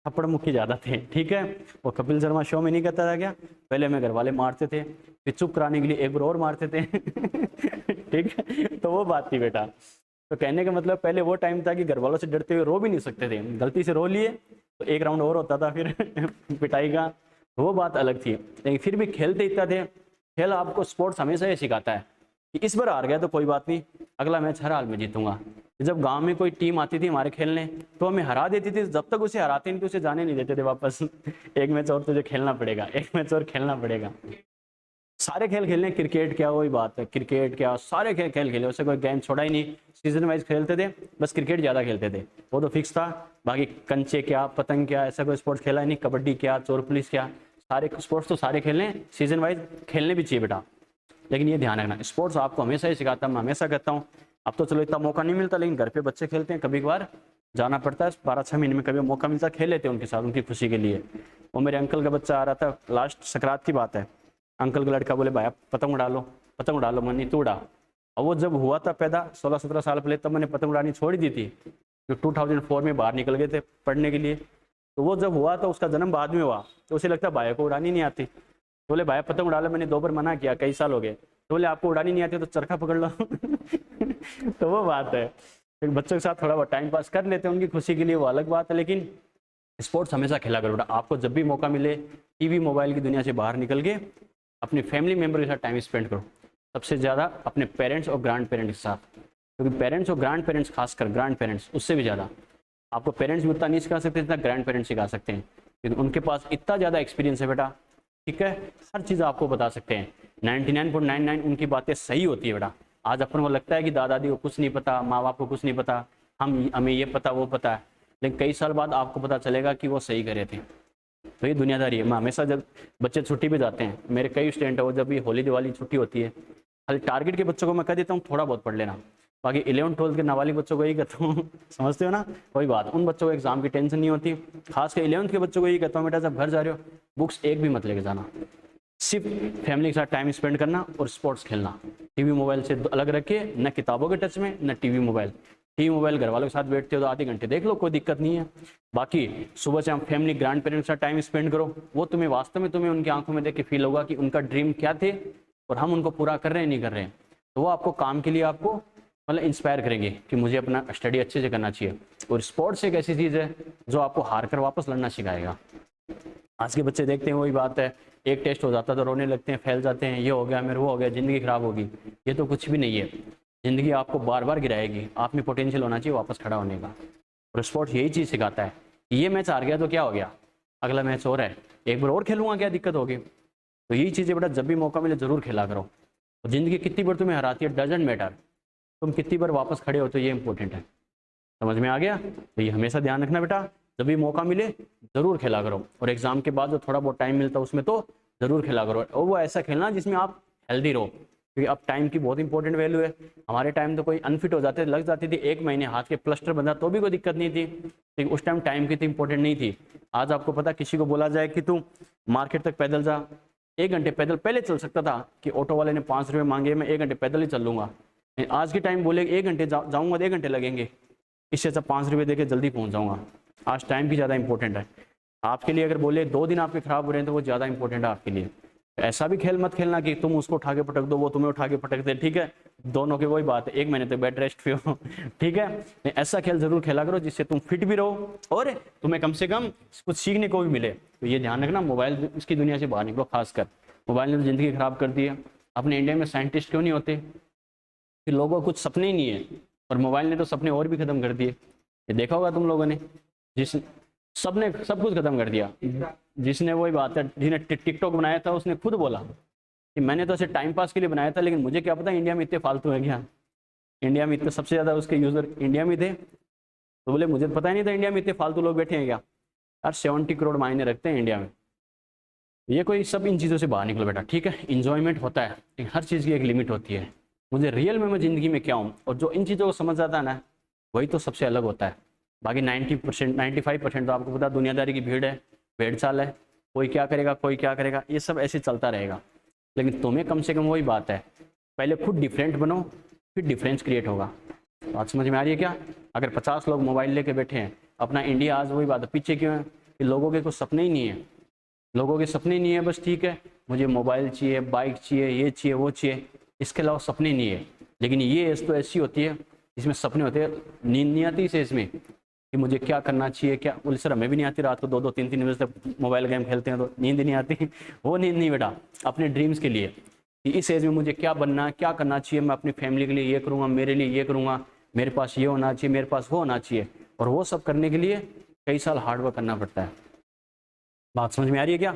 थप्पड़ मुक्की ज़्यादा थे, ठीक है। वो कपिल शर्मा शो में नहीं कहता था क्या, पहले हमें घर वाले मारते थे, फिर चुप कराने के लिए एक बार और मारते थे ठीक है, तो वो बात थी बेटा। तो कहने का मतलब पहले वो टाइम था कि घर वालों से डरते हुए रो भी नहीं सकते थे, गलती से रो लिए तो 1 राउंड और होता था फिर पिटाई का, वो बात अलग थी। लेकिन फिर भी खेलते इतना थे। खेल आपको, स्पोर्ट्स हमेशा ये सिखाता है कि इस बार हार गया तो कोई बात नहीं, अगला मैच हर हाल में जीतूंगा। जब गांव में कोई टीम आती थी हमारे खेलने तो हमें हरा देती थी, जब तक उसे हराते नहीं तो उसे जाने नहीं देते थे वापस एक मैच और तुझे खेलना पड़ेगा, एक मैच और खेलना पड़ेगा। सारे खेल खेलने, क्रिकेट क्या, वही बात है, क्रिकेट क्या, सारे खेल खेले, उससे कोई गेम छोड़ा ही नहीं। सीजन वाइज खेलते थे, बस क्रिकेट ज़्यादा खेलते थे, वो तो फिक्स था। बाकी कंचे क्या, पतंग क्या, ऐसा कोई स्पोर्ट्स खेला ही नहीं। कबड्डी क्या, चोर पुलिस क्या, सारे स्पोर्ट्स तो सारे खेलने, सीजन वाइज खेलने भी चाहिए बेटा। लेकिन ये ध्यान रखना, स्पोर्ट्स आपको हमेशा ही सिखाता है, मैं हमेशा कहता हूँ। अब तो चलो इतना मौका नहीं मिलता, लेकिन घर पे बच्चे खेलते हैं, कभी कभार जाना पड़ता है, 12-6 महीने में कभी मौका मिलता है, खेल लेते हैं उनके साथ, उनकी खुशी के लिए। वो मेरे अंकल का बच्चा आ रहा था, लास्ट सकरात की बात है, अंकल का लड़का बोले भाई पतंग उड़ा लो, पतंग उड़ा लो, मनी तू उड़ा। और वो जब हुआ था पैदा 16-17 साल पहले, तब मैंने पतंग उड़ानी छोड़ दी थी, जो 2004 में बाहर निकल गए थे पढ़ने के लिए। तो वो जब हुआ तो उसका जन्म बाद में हुआ, तो उसे लगता भाई को उड़ानी नहीं आती, तो बोले भाई पतंग उड़ा लो। मैंने 2 बार मना किया, कई साल हो गए, तो बोले आपको उड़ानी नहीं आती तो चरखा पकड़ लो तो वो बात है, बच्चों के साथ थोड़ा बहुत टाइम पास कर लेते हैं उनकी खुशी के लिए, वो अलग बात है। लेकिन स्पोर्ट्स हमेशा खेला करो बेटा, आपको जब भी मौका मिले, टीवी मोबाइल की दुनिया से बाहर निकल के अपनी फैमिली मेम्बर के साथ टाइम स्पेंड करो, सबसे ज़्यादा अपने पेरेंट्स और ग्रैंड पेरेंट्स के साथ, क्योंकि पेरेंट्स और ग्रैंड पेरेंट्स, खासकर ग्रैंड पेरेंट्स, उससे भी ज़्यादा आपको पेरेंट्स में उतना नहीं सिखा सकते जितना ग्रैंड पेरेंट्स सिखा सकते हैं, क्योंकि उनके पास इतना ज़्यादा एक्सपीरियंस है बेटा, ठीक है, हर चीज़ आपको बता सकते हैं। 99.99 उनकी बातें सही होती है बेटा। आज अपन को लगता है कि दादा दादी को कुछ नहीं पता, माँ बाप को कुछ नहीं पता, हमें ये पता वो पता है, लेकिन कई साल बाद आपको पता चलेगा कि वो सही करे थे। तो ये दुनियादारी है। मैं हमेशा जब बच्चे छुट्टी पे जाते हैं, मेरे कई स्टूडेंट है, वो जब भी होली दिवाली छुट्टी होती है, खाली टारगेट के बच्चों को मैं कह देता हूँ थोड़ा बहुत पढ़ लेना, बाकी 11th-12th के नाबालिग बच्चों को यही कहता हूँ समझते हो ना, वही बात, उन बच्चों को एग्जाम की टेंशन नहीं होती। खासकर 11th के बच्चों को यही कहता हूँ बेटा, जब घर जा रहे हो बुक्स एक भी मत लेके जाना, सिर्फ फैमिली के साथ टाइम स्पेंड करना और स्पोर्ट्स खेलना, टीवी मोबाइल से अलग रख के, न किताबों के टच में, न टीवी मोबाइल। ही मोबाइल घर वालों के साथ बैठते हो तो आधे घंटे देख लो, कोई दिक्कत नहीं है। बाकी सुबह से हम फैमिली ग्रैंड पेरेंट्स का टाइम स्पेंड करो, वो तुम्हें वास्तव में तुम्हें उनकी आंखों में देख के फील होगा कि उनका ड्रीम क्या थे और हम उनको पूरा कर रहे हैं नहीं कर रहे हैं। तो वो आपको काम के लिए आपको मतलब इंस्पायर करेंगे कि मुझे अपना स्टडी अच्छे से करना चाहिए। और स्पोर्ट्स एक ऐसी चीज़ है जो आपको हार कर वापस लड़ना सिखाएगा। आज के बच्चे देखते हैं वही बात है, एक टेस्ट हो जाता तो रोने लगते हैं, फैल जाते हैं, ये हो गया मेरे, वो हो गया, ज़िंदगी खराब होगी। ये तो कुछ भी नहीं है, ज़िंदगी आपको बार बार गिराएगी। आप में पोटेंशियल होना चाहिए वापस खड़ा होने का। और स्पोर्ट्स यही चीज़ सिखाता है। ये मैच हार गया तो क्या हो गया, अगला मैच और है, एक बार और खेलूंगा, क्या दिक्कत होगी। तो यही चीज़ें बेटा जब भी मौका मिले ज़रूर खेला करो। तो ज़िंदगी कितनी बार तुम्हें हराती है डजेंट मैटर, तुम कितनी बार वापस खड़े हो तो ये इंपॉर्टेंट है। समझ में आ गया? तो ये हमेशा ध्यान रखना बेटा, जब भी मौका मिले ज़रूर खेला करो। और एग्जाम के बाद जो थोड़ा बहुत टाइम मिलता है उसमें तो ज़रूर खेला करो। और वो ऐसा खेलना जिसमें आप हेल्दी रहो, क्योंकि अब टाइम की बहुत इंपॉर्टेंट वैल्यू है। हमारे टाइम तो कोई अनफिट हो जाते, लग जाती थी 1 महीने, हाथ के प्लास्टर बंधा तो भी कोई दिक्कत नहीं थी, लेकिन उस टाइम टाइम की तो इंपॉर्टेंट नहीं थी। आज आपको पता, किसी को बोला जाए कि तू मार्केट तक पैदल जा, 1 घंटे पैदल पहले चल सकता था कि ऑटो वाले ने 5 रुपये मांगे, मैं 1 घंटे पैदल ही चल लूँगा। आज के टाइम बोले 1 घंटे जाऊँगा तो 1 घंटे लगेंगे, इससे अच्छा 5 रुपये दे के जल्दी पहुँच जाऊँगा। आज टाइम की ज़्यादा इंपॉर्टेंट है आपके लिए। अगर बोले 2 दिन आपके खराब हो रहे हैं तो वो ज़्यादा इंपॉर्टेंट है आपके लिए। ऐसा भी खेल मत खेलना कि तुम उसको उठा के पटक दो, वो तुम्हें उठा के पटक दे, ठीक है, दोनों की वही बात है, 1 महीने तक बेड रेस्ट पे हो, ठीक है। ऐसा खेल जरूर खेला करो जिससे तुम फिट भी रहो और तुम्हें कम से कम कुछ सीखने को भी मिले। तो ये ध्यान रखना, मोबाइल इसकी दुनिया से बाहर निकलो। खासकर मोबाइल ने तो ज़िंदगी खराब कर दी है। अपने इंडिया में साइंटिस्ट क्यों नहीं होते कि लोगों को कुछ सपने ही नहीं है, और मोबाइल ने तो सपने और भी खत्म कर दिए। ये देखा होगा तुम लोगों ने, जिस सबने सब कुछ खत्म कर दिया। जिसने वही बात है, जिसने टिकटॉक बनाया था उसने खुद बोला कि मैंने तो ऐसे टाइम पास के लिए बनाया था, लेकिन मुझे क्या पता इंडिया में इतने फालतू है क्या, इंडिया में इतने सबसे ज़्यादा उसके यूज़र इंडिया में थे। तो बोले मुझे पता ही नहीं था इंडिया में इतने फालतू लोग बैठे हैं क्या। यार 70 करोड़ मायने रखते हैं इंडिया में। ये कोई सब इन चीज़ों से बाहर निकलो बेटा, ठीक है। इंजॉयमेंट होता है लेकिन हर चीज़ की एक लिमिट होती है। मुझे रियल में मैं ज़िंदगी में क्या हूँ, और जो इन चीज़ों को समझ आता है ना, वही तो सबसे अलग होता है। बाकी 90% 95% तो आपको पता दुनियादारी की भीड़ है, भेड़ चाल है, कोई क्या करेगा कोई क्या करेगा, ये सब ऐसे चलता रहेगा। लेकिन तुम्हें कम से कम वही बात है, पहले खुद डिफरेंट बनो, फिर डिफरेंस क्रिएट होगा। बात समझ में आ रही है क्या? अगर 50 लोग मोबाइल लेके बैठे हैं, अपना इंडिया आज वही बात है, पीछे क्यों है कि लोगों के कुछ सपने ही नहीं है। लोगों के सपने नहीं है, बस ठीक है, मुझे मोबाइल चाहिए, बाइक चाहिए, ये चाहिए, वो चाहिए, इसके अलावा सपने नहीं है। लेकिन ये एज तो ऐसी होती है जिसमें सपने होते हैं, नींद नहीं आती इसे इसमें कि मुझे क्या करना चाहिए, क्या। बोले सर हमें भी नहीं आती, रात को 2-2 3-3 बजे तक मोबाइल गेम खेलते हैं तो नींद नहीं आती। वो नींद नहीं बेटा, अपने ड्रीम्स के लिए कि इस एज में मुझे क्या बनना है, क्या करना चाहिए, मैं अपनी फैमिली के लिए ये करूँगा, मेरे लिए ये करूँगा, मेरे पास ये होना चाहिए, मेरे पास वो होना चाहिए। और वो सब करने के लिए कई साल हार्डवर्क करना पड़ता है। बात समझ में आ रही है क्या?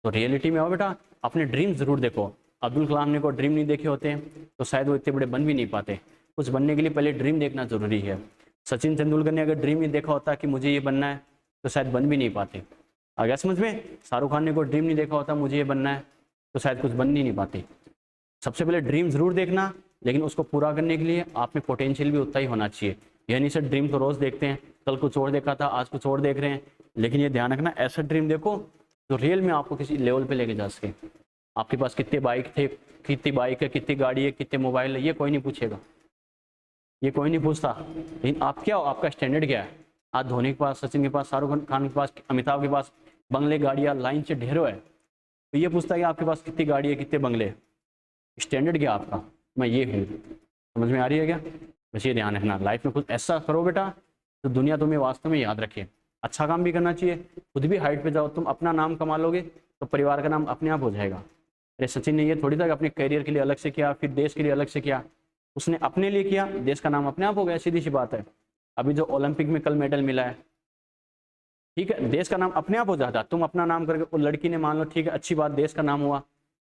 तो रियलिटी में आओ बेटा, अपने ड्रीम जरूर देखो। अब्दुल कलाम ने को ड्रीम नहीं देखे होते तो शायद वो इतने बड़े बन भी नहीं पाते। कुछ बनने के लिए पहले ड्रीम देखना जरूरी है। सचिन तेंदुलकर ने अगर ड्रीम नहीं देखा होता कि मुझे ये बनना है तो शायद बन भी नहीं पाते। आ गया समझ में? शाहरुख खान ने को ड्रीम नहीं देखा होता मुझे ये बनना है तो शायद कुछ बन ही नहीं पाते। सबसे पहले ड्रीम जरूर देखना, लेकिन उसको पूरा करने के लिए आप में पोटेंशियल भी उतना ही होना चाहिए। ये नहीं सर ड्रीम तो रोज देखते हैं, कल कुछ और देखा था, आज कुछ और देख रहे हैं, लेकिन ये ध्यान रखना ऐसा ड्रीम देखो जो रियल में आपको किसी लेवल पे लेके जा सके। आपके पास कितने बाइक थे, कितनी बाइक है, कितनी गाड़ी है, कितने मोबाइल है, ये कोई नहीं पूछेगा, ये कोई नहीं पूछता। लेकिन आप क्या हो, आपका स्टैंडर्ड क्या है। आज धोनी के पास, सचिन के पास, शाहरुख खान के पास, अमिताभ के पास बंगले गाड़ियाँ लाइन से ढेरों है, तो ये पूछता है कि आपके पास कितनी गाड़ी है, कितने बंगले, स्टैंडर्ड क्या आपका, मैं ये हूँ। समझ में आ रही है क्या? बस ये ध्यान रखना, लाइफ में कुछ ऐसा करो बेटा तो दुनिया तुम्हें वास्तव में याद रखे। अच्छा काम भी करना चाहिए, खुद भी हाइट पे जाओ। तुम अपना नाम कमा लोगे तो परिवार का नाम अपने आप हो जाएगा। अरे सचिन ने ये थोड़ी था कि अपने करियर के लिए अलग से किया, फिर देश के लिए अलग से किया, उसने अपने लिए किया, देश का नाम अपने आप हो गया। सीधी सी बात है। अभी जो ओलंपिक में कल मेडल मिला है, ठीक है, देश का नाम अपने आप हो जाता। तुम अपना नाम करके, वो लड़की ने मान लो, ठीक है, अच्छी बात, देश का नाम हुआ,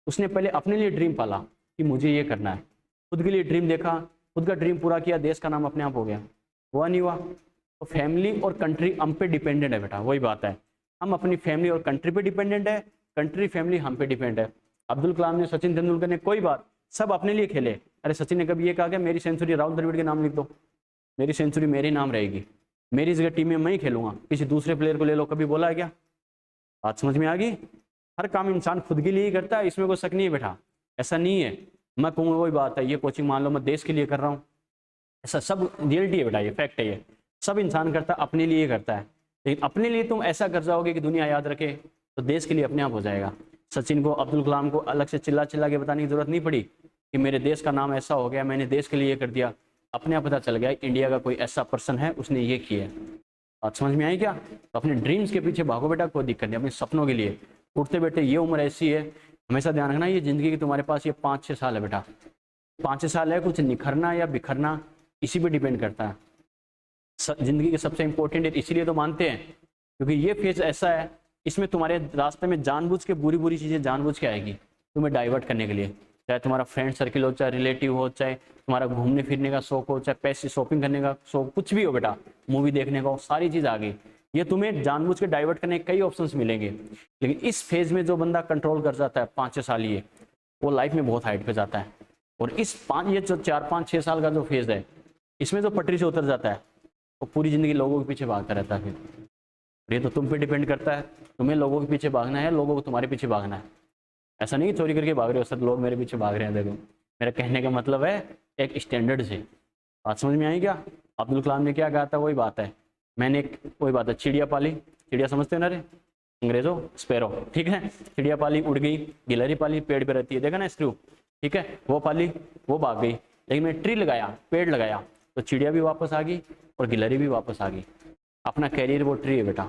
उसने पहले अपने लिए ड्रीम पाला कि मुझे ये करना है, खुद के लिए ड्रीम देखा, खुद का ड्रीम पूरा किया, देश का नाम अपने आप हो गया। हुआ नहीं हुआ? तो फैमिली और कंट्री हम पे डिपेंडेंट है बेटा, वही बात है। हम अपनी फैमिली और कंट्री पे डिपेंडेंट है, कंट्री फैमिली हम पे डिपेंड है। अब्दुल कलाम ने, सचिन तेंदुलकर ने, कोई बात, सब अपने लिए खेले। अरे सचिन ने कभी ये कहा कि मेरी सेंचुरी राहुल द्रविड़ के नाम लिख दो, मेरी सेंचुरी मेरे नाम रहेगी, मेरी जगह टीम में मैं ही खेलूंगा, किसी दूसरे प्लेयर को ले लो, कभी बोला है क्या? बात समझ में आ गई? हर काम इंसान खुद के लिए ही करता है, इसमें कोई शक नहीं है बेटा। ऐसा नहीं है मैं कहूँगा वही बात है, ये कोचिंग मान लो मैं देश के लिए कर रहा हूँ, ऐसा सब रियलिटी है बेटा, ये फैक्ट है, ये सब इंसान करता है, अपने लिए करता है। लेकिन अपने लिए तुम ऐसा कर जाओगे कि दुनिया याद रखे, तो देश के लिए अपने आप हो जाएगा। सचिन को, अब्दुल कलाम को अलग से चिल्ला चिल्ला के बताने की जरूरत नहीं पड़ी कि मेरे देश का नाम ऐसा हो गया, मैंने देश के लिए ये कर दिया। अपने आप पता चल गया इंडिया का कोई ऐसा पर्सन है, उसने ये किया। बात समझ में आई क्या? तो अपने ड्रीम्स के पीछे भागो बेटा, कोई दिक्कत नहीं, अपने सपनों के लिए उठते बैठे। ये उम्र ऐसी है, हमेशा ध्यान रखना, ये जिंदगी की तुम्हारे पास ये 5-6 साल है बेटा, 5-6 साल है। कुछ निखरना या बिखरना इसी पे डिपेंड करता है। जिंदगी के सबसे इंपॉर्टेंट इसीलिए तो मानते हैं क्योंकि ये फेज ऐसा है, इसमें तुम्हारे रास्ते में जानबूझ के बुरी बुरी चीजें जानबूझ के आएगी तुम्हें डाइवर्ट करने के लिए। चाहे तुम्हारा फ्रेंड सर्किल हो, चाहे रिलेटिव हो, चाहे तुम्हारा घूमने फिरने का शौक हो, चाहे पैसे शॉपिंग करने का शौक, कुछ भी हो बेटा, मूवी देखने का हो, सारी चीज आ गई। ये तुम्हें जानबूझ के डाइवर्ट करने के कई ऑप्शंस मिलेंगे। लेकिन इस फेज में जो बंदा कंट्रोल कर जाता है 5-6 साल, ये वो लाइफ में बहुत हाइट पे जाता है। और इस ये जो 4-5-6 साल का जो फेज है, इसमें जो पटरी से उतर जाता है वो पूरी जिंदगी लोगों के पीछे भागता रहता है। फिर ये तो तुम पे डिपेंड करता है, तुम्हें लोगों के पीछे भागना है, लोगों को तुम्हारे पीछे भागना है। ऐसा नहीं कि चोरी करके भाग रहे हो, सब लोग मेरे पीछे भाग रहे हैं। देखो मेरा कहने का मतलब है एक स्टैंडर्ड से। बात समझ में आई क्या? अब्दुल कलाम ने क्या कहा था, वही बात है। मैंने वही बात है, चिड़िया पाली, चिड़िया समझते हो ना रे अंग्रेजों, स्पैरो, ठीक है। चिड़िया पाली, उड़ गई। गिलहरी पाली, पेड़ पे रहती है, देखा ना स्क्रू, ठीक है, वो पाली, वो भाग गई। लेकिन मैं ट्री लगाया, पेड़ लगाया, तो चिड़िया भी वापस आ गई और गिलहरी भी वापस आ गई। अपना कैरियर वो ट्री है बेटा,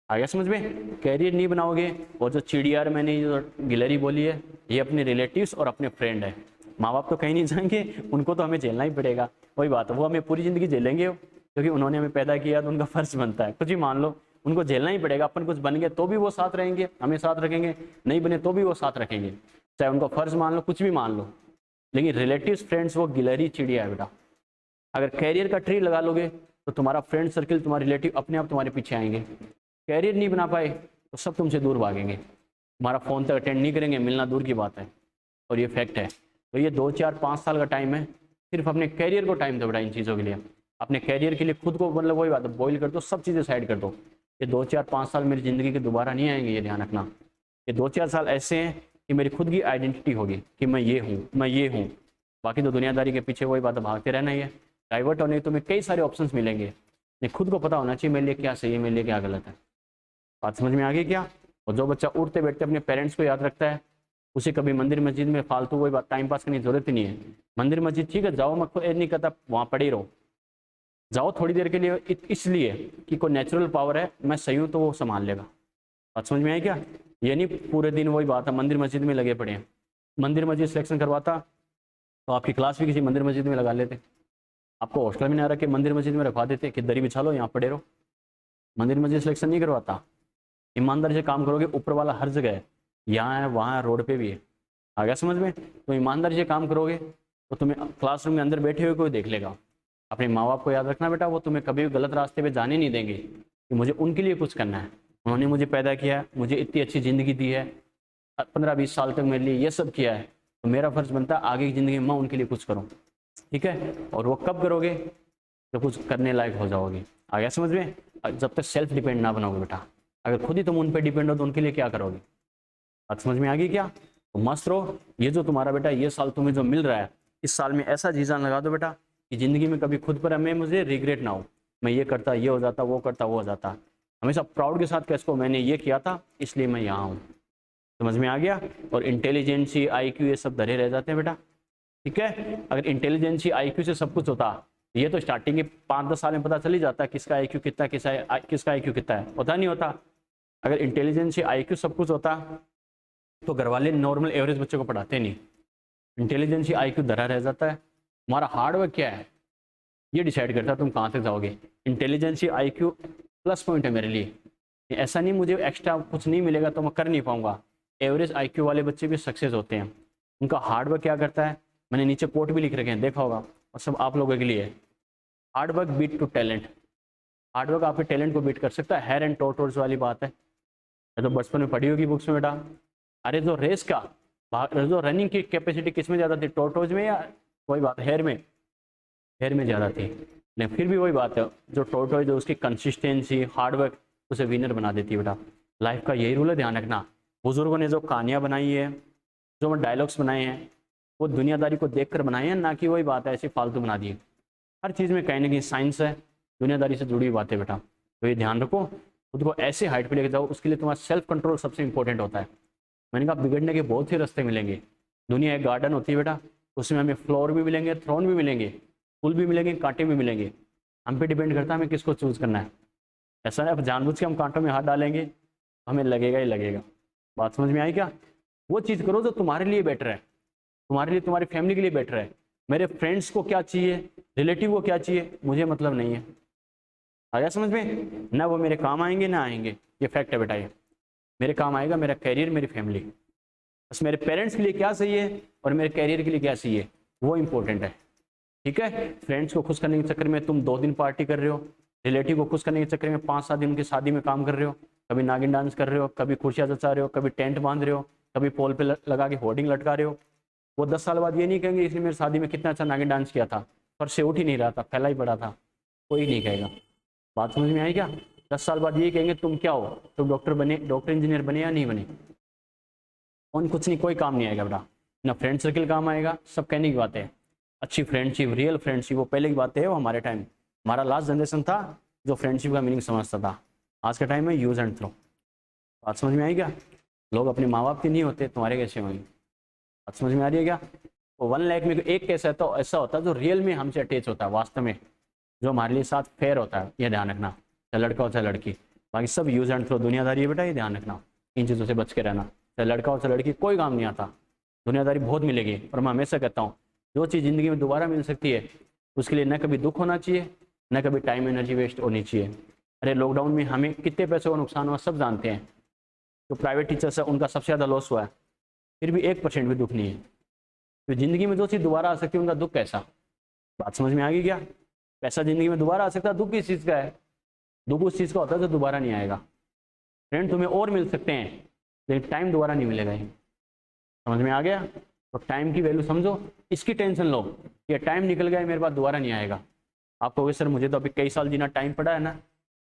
आ गया समझ में? कैरियर नहीं बनाओगे, वो जो चिड़िया, मैंने जो गिलहरी बोली है, ये अपने रिलेटिव्स और अपने फ्रेंड है। माँ बाप तो कहीं नहीं जाएंगे, उनको तो हमें झेलना ही पड़ेगा। वही बात है, वो हमें पूरी जिंदगी झेलेंगे क्योंकि उन्होंने हमें पैदा किया, तो उनका फर्ज बनता है। कुछ भी मान लो, उनको झेलना ही पड़ेगा। अपन कुछ बन गए तो भी वो साथ रहेंगे, हमें साथ रखेंगे, नहीं बने तो भी वो साथ रखेंगे, चाहे उनको फर्ज मान लो, कुछ भी मान लो। लेकिन रिलेटिव्स, फ्रेंड्स, वो गिलहरी चिड़िया है बेटा। अगर कैरियर का ट्री लगा लोगे तो तुम्हारा फ्रेंड सर्किल, तुम्हारे रिलेटिव अपने आप तुम्हारे पीछे आएंगे। कैरियर नहीं बना पाए तो सब तुमसे दूर भागेंगे, तुम्हारा फ़ोन तक अटेंड नहीं करेंगे, मिलना दूर की बात है। और ये फैक्ट है। तो ये 2-4-5 साल का टाइम है, सिर्फ अपने कैरियर को टाइम दो बेटा इन चीज़ों के लिए। अपने कैरियर के लिए खुद को, मतलब वही बात है, बॉइल कर दो, सब चीज़ें साइड कर दो। ये 2-4-5 साल मेरी ज़िंदगी के दोबारा नहीं आएंगे, ये ध्यान रखना। ये 2-4 साल ऐसे हैं कि मेरी खुद की आइडेंटिटी होगी कि मैं ये हूँ, मैं ये हूँ। बाकी तो दुनियादारी के पीछे वही बात है, भागते रहना ही है। डाइवर्ट होने के तुम्हें कई सारे ऑप्शंस मिलेंगे, लेकिन खुद को पता होना चाहिए मेरे लिए क्या सही है, मेरे लिए क्या गलत है। बात समझ में आ गई क्या? और जो बच्चा उठते बैठते अपने पेरेंट्स को याद रखता है, उसे कभी मंदिर मस्जिद में फालतू वही बात टाइम पास करने की जरूरत ही नहीं है। मंदिर मस्जिद ठीक है, जाओ, मैं खुद नहीं कहता वहाँ पड़े रहो, जाओ थोड़ी देर के लिए, इसलिए कि कोई नेचुरल पावर है, मैं सही हूँ तो वो संभाल लेगा। बात समझ में आई क्या? ये नहीं पूरे दिन वही बात है मंदिर मस्जिद में लगे पड़े हैं। मंदिर मस्जिद सिलेक्शन करवाता तो आपकी क्लास भी किसी मंदिर मस्जिद में लगा लेते, आपको हॉस्टल में नहीं आ रहा कि मंदिर मस्जिद में रखवा देते कि दरी बिछा लो यहाँ पड़े रहो। मंदिर मस्जिद सिलेक्शन नहीं करवाता। ईमानदारी से काम करोगे, ऊपर वाला हर जगह है, यहाँ है, वहाँ है, रोड पे भी है। आ गया समझ में? तो ईमानदारी से काम करोगे तो तुम्हें क्लासरूम में अंदर बैठे हुए कोई देख लेगा। अपने माँ बाप को याद रखना बेटा, वो तुम्हें कभी भी गलत रास्ते पे जाने नहीं देंगे कि मुझे उनके लिए कुछ करना है। उन्होंने मुझे पैदा किया है, मुझे इतनी अच्छी ज़िंदगी दी है, 15-20 साल तक मेरे लिए ये सब किया है, तो मेरा फर्ज बनता है आगे की ज़िंदगी में मैं उनके लिए कुछ करूँ, ठीक है। और वो कब करोगे? तो कुछ करने लायक हो जाओगे। आ गया समझ में? जब तक सेल्फ डिपेंड ना बनोगे बेटा, अगर खुद ही तुम उन पर डिपेंड हो तो उनके लिए क्या करोगे? बात समझ में आ गई क्या? तो मस्त रहो। ये जो तुम्हारा बेटा ये साल तुम्हें जो मिल रहा है, इस साल में ऐसा जी जान लगा दो बेटा कि ज़िंदगी में कभी खुद पर हमें मुझे रिग्रेट ना हो, मैं ये करता ये हो जाता, वो करता वो हो जाता। हमेशा प्राउड के साथ कैसे, मैंने ये किया था इसलिए मैं यहाँ हूँ। समझ में आ गया? और इंटेलिजेंसी, IQ ये सब धरे रह जाते हैं बेटा, ठीक है। अगर इंटेलिजेंसी IQ से सब कुछ होता, ये तो स्टार्टिंग के 5-10 साल में पता चल ही जाता है किसका IQ कितना, किसका IQ कितना है, होता नहीं होता। अगर इंटेलिजेंसी IQ सब कुछ होता तो घर वाले नॉर्मल एवरेज बच्चे को पढ़ाते नहीं। इंटेलिजेंसी IQ धरा रह जाता है। हमारा हार्डवर्क क्या है ये डिसाइड करता है तुम कहाँ तक जाओगे। इंटेलिजेंसी IQ प्लस पॉइंट है मेरे लिए, ऐसा नहीं मुझे एक्स्ट्रा कुछ नहीं मिलेगा तो मैं कर नहीं पाऊंगा। एवरेज IQ वाले बच्चे भी सक्सेस होते हैं। उनका हार्डवर्क क्या करता है, मैंने नीचे कोट भी लिख रखे हैं, देखा होगा, और सब आप लोगों के लिए। Hard work beat to talent, hard work आपके टैलेंट को बीट कर सकता है। हेयर एंड टोटोर्स वाली बात है, तो बचपन में पढ़ी होगी बुक्स में बेटा। अरे जो रेस का जो रनिंग की कैपेसिटी किस में ज़्यादा थी, टोटोज में या वही बात हेयर में? हेयर में ज़्यादा थी। लेकिन फिर भी वही बात है, जो टोटोज है उसकी कंसिस्टेंसी, हार्डवर्क उसे विनर बना देती है बेटा। लाइफ का यही रूल है, ध्यान रखना। बुजुर्गों ने जो कहानियाँ बनाई है, जो डायलॉग्स बनाए हैं, वो दुनियादारी को देखकर बनाए हैं, ना कि वही बात है ऐसे फालतू बना दिए। हर चीज़ में कहीं ना कहीं साइंस है, दुनियादारी से जुड़ी हुई बातें बेटा, तो ये ध्यान रखो। खुद को ऐसे हाइट पे लेके जाओ, उसके लिए तुम्हारा सेल्फ कंट्रोल सबसे इंपॉर्टेंट होता है। मैंने कहा बिगड़ने के बहुत से रास्ते मिलेंगे। दुनिया एक गार्डन होती है बेटा, उसमें हमें फ्लोर भी मिलेंगे, थ्रोन भी मिलेंगे, फूल भी मिलेंगे, कांटे भी मिलेंगे। हम पे डिपेंड करता है हमें किसको चूज करना है। ऐसा नहीं अब जानबूझ के हम कांटों में हाथ डालेंगे, हमें लगेगा ही लगेगा। बात समझ में आई क्या? वो चीज़ करो जो तुम्हारे लिए बेटर है, तुम्हारे लिए, तुम्हारी फैमिली के लिए बेटर है। मेरे फ्रेंड्स को क्या चाहिए, रिलेटिव को क्या चाहिए, मुझे मतलब नहीं है। आया समझ में? ना वो मेरे काम आएंगे ना आएंगे, ये फैक्ट है बेटा। ये मेरे काम आएगा मेरा कैरियर, मेरी फैमिली। बस मेरे पेरेंट्स के लिए क्या सही है और मेरे कैरियर के लिए क्या सही है, वो इंपॉर्टेंट है। ठीक है? फ्रेंड्स को खुश करने के चक्कर में तुम 2 दिन पार्टी कर रहे हो, रिलेटिव को खुश करने के चक्कर में 5-7 दिन उनकी शादी में काम कर रहे हो, कभी नागिन डांस कर रहे हो, कभी खुशियाँ जचा रहे हो, कभी टेंट बांध रहे हो, कभी पोल पे लगा के होर्डिंग लटका रहे हो। वो 10 साल बाद ये नहीं कहेंगे इसने मेरी शादी में कितना अच्छा नागिन डांस किया था, पर से उठ ही नहीं रहा था, फैला ही पड़ा था। कोई नहीं कहेगा। बात समझ में आई क्या? 10 साल बाद ये कहेंगे तुम क्या हो, तुम डॉक्टर बने, डॉक्टर इंजीनियर बने या नहीं बने। और कुछ नहीं, कोई काम नहीं आएगा बेटा, ना फ्रेंड सर्किल काम आएगा। सब कहने की बात है। अच्छी फ्रेंडशिप, रियल फ्रेंडशिप, वो पहले की बात है। वो हमारे टाइम, हमारा लास्ट जनरेशन था जो फ्रेंडशिप का मीनिंग समझता था। आज का टाइम है यूज एंड थ्रो। बात समझ में आई क्या? लोग अपने माँ बाप के नहीं होते, तुम्हारे कैसे होंगे? बात समझ में आ रही है क्या? तो 1 लाख में एक केस है तो ऐसा होता है जो रियल में हमसे अटैच होता है, वास्तव में जो हमारे लिए साथ फेयर होता है। ये ध्यान रखना, चाहे लड़का हो चाहे लड़की। बाकी सब यूज एंड थ्रो दुनियादारी है बेटा, ये ध्यान रखना। इन चीज़ों से बच के रहना। चाहे लड़का हो चाहे लड़की, कोई काम नहीं आता। दुनियादारी बहुत मिलेगी, और मैं हमेशा कहता हूँ जो चीज़ ज़िंदगी में दोबारा मिल सकती है उसके लिए न कभी दुख होना चाहिए, न कभी टाइम एनर्जी वेस्ट होनी चाहिए। अरे लॉकडाउन में हमें कितने पैसों का नुकसान हुआ सब जानते हैं। जो प्राइवेट टीचर्स है उनका सबसे ज़्यादा लॉस हुआ है, फिर भी 1% भी दुख नहीं है। तो ज़िंदगी में जो चीज़ दोबारा आ सकती है उनका दुख कैसा? बात समझ में आ गई क्या? पैसा ज़िंदगी में दोबारा आ सकता है, दुख किस चीज़ का है? दुख उस चीज़ का होता है जो दोबारा नहीं आएगा। फ्रेंड तुम्हें और मिल सकते हैं लेकिन टाइम दोबारा नहीं मिलेगा। ही समझ में आ गया? तो टाइम की वैल्यू समझो, इसकी टेंशन लो कि टाइम निकल गया मेरे पास, दोबारा नहीं आएगा। आप कहोगे सर मुझे तो अभी कई साल जीना, टाइम पड़ा है ना।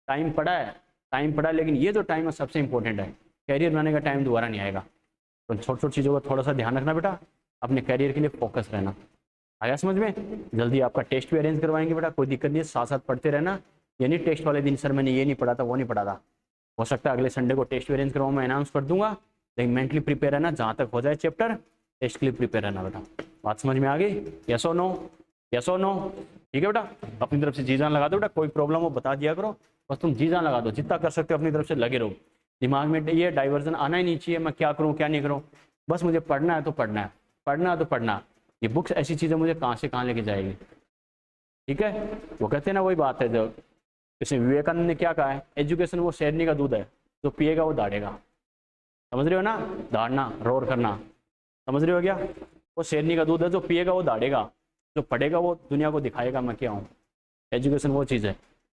टाइम पड़ा है, टाइम पड़ा है, लेकिन ये जो टाइम है सबसे इंपॉर्टेंट है। कैरियर बनाने का टाइम दोबारा नहीं आएगा। तो छोटी छोटी चीज़ों का थोड़ा सा ध्यान रखना बेटा, अपने कैरियर के लिए फोकस रहना। आया समझ में? जल्दी आपका टेस्ट भी अरेंज करवाएंगे बेटा, कोई दिक्कत नहीं है। साथ साथ पढ़ते रहना। यानी टेस्ट वाले दिन सर मैंने ये नहीं पढ़ा था, वो नहीं पढ़ा था, हो सकता है अगले संडे को टेस्ट भी अरेंज करवाऊँ, मैं अनाउंस कर दूंगा। लेकिन मेंटली प्रिपेयर रहना, जहाँ तक हो जाए चैप्टर, टेस्ट के लिए प्रिपेयर रहना बेटा। बात समझ में आ गई? यस और नो? यस और नो? ठीक है बेटा, अपनी तरफ से जी जान लगा दो बेटा। कोई प्रॉब्लम हो बता दिया करो, बस तुम जी जान लगा दो, जितना कर सकते हो अपनी तरफ से लगे रहो। दिमाग में ये डाइवर्जन आना ही नहीं चाहिए, मैं क्या करूँ क्या नहीं करूँ। बस मुझे पढ़ना है तो पढ़ना है, पढ़ना है तो पढ़ना। ये बुक्स ऐसी चीज़ें मुझे कहाँ से कहाँ लेके जाएगी। ठीक है? वो कहते हैं ना, वही बात है जो इसमें विवेकानंद ने क्या कहा है, एजुकेशन वो शेरनी का दूध है, जो पिएगा वो दाढ़ेगा। समझ रहे हो ना? दाढ़ना, रोर करना, समझ रहे हो क्या? वो शेरनी का दूध है, जो पिएगा वो दाढ़ेगा, जो पढ़ेगा वो दुनिया को दिखाएगा मैं क्या हूँ। एजुकेशन वो चीज़ है।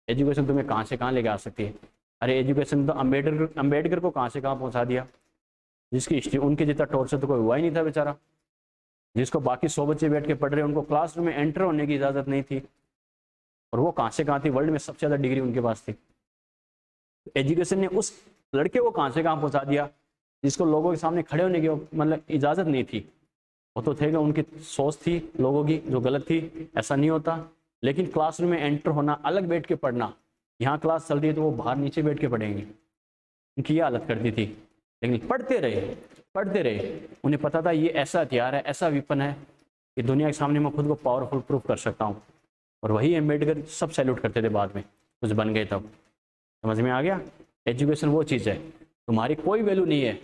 एजुकेशन तुम्हें कहाँ से कहाँ लेके आ सकती है। अरे एजुकेशन तो अम्बेडकर को कहाँ से कहाँ पहुँचा दिया, जिसकी हिस्ट्री, उनके जितना टॉर्चर तो कोई हुआ ही नहीं था बेचारा। जिसको बाकी 100 बच्चे बैठ के पढ़ रहे, उनको क्लासरूम में एंटर होने की इजाज़त नहीं थी, और वो कहाँ से कहाँ थी, वर्ल्ड में सबसे ज़्यादा डिग्री उनके पास थी। एजुकेशन ने उस लड़के को कहाँ से कहाँ पहुँचा दिया, जिसको लोगों के सामने खड़े होने की मतलब इजाज़त नहीं थी। वो तो थे कि उनकी सोच थी लोगों की जो गलत थी, ऐसा नहीं होता। लेकिन क्लासरूम में एंटर होना, अलग बैठ के पढ़ना, यहाँ क्लास चल रही है तो वो बाहर नीचे बैठ के पढ़ेंगे, उनकी ये हालत करती थी। लेकिन पढ़ते रहे, पढ़ते रहे। उन्हें पता था ये ऐसा हथियार है, ऐसा विपन है कि दुनिया के सामने मैं खुद को पावरफुल प्रूफ कर सकता हूँ। और वही अम्बेडकर सब सैल्यूट करते थे, बाद में कुछ बन गए तब। समझ में आ गया? एजुकेशन वो चीज़ है, तुम्हारी कोई वैल्यू नहीं है,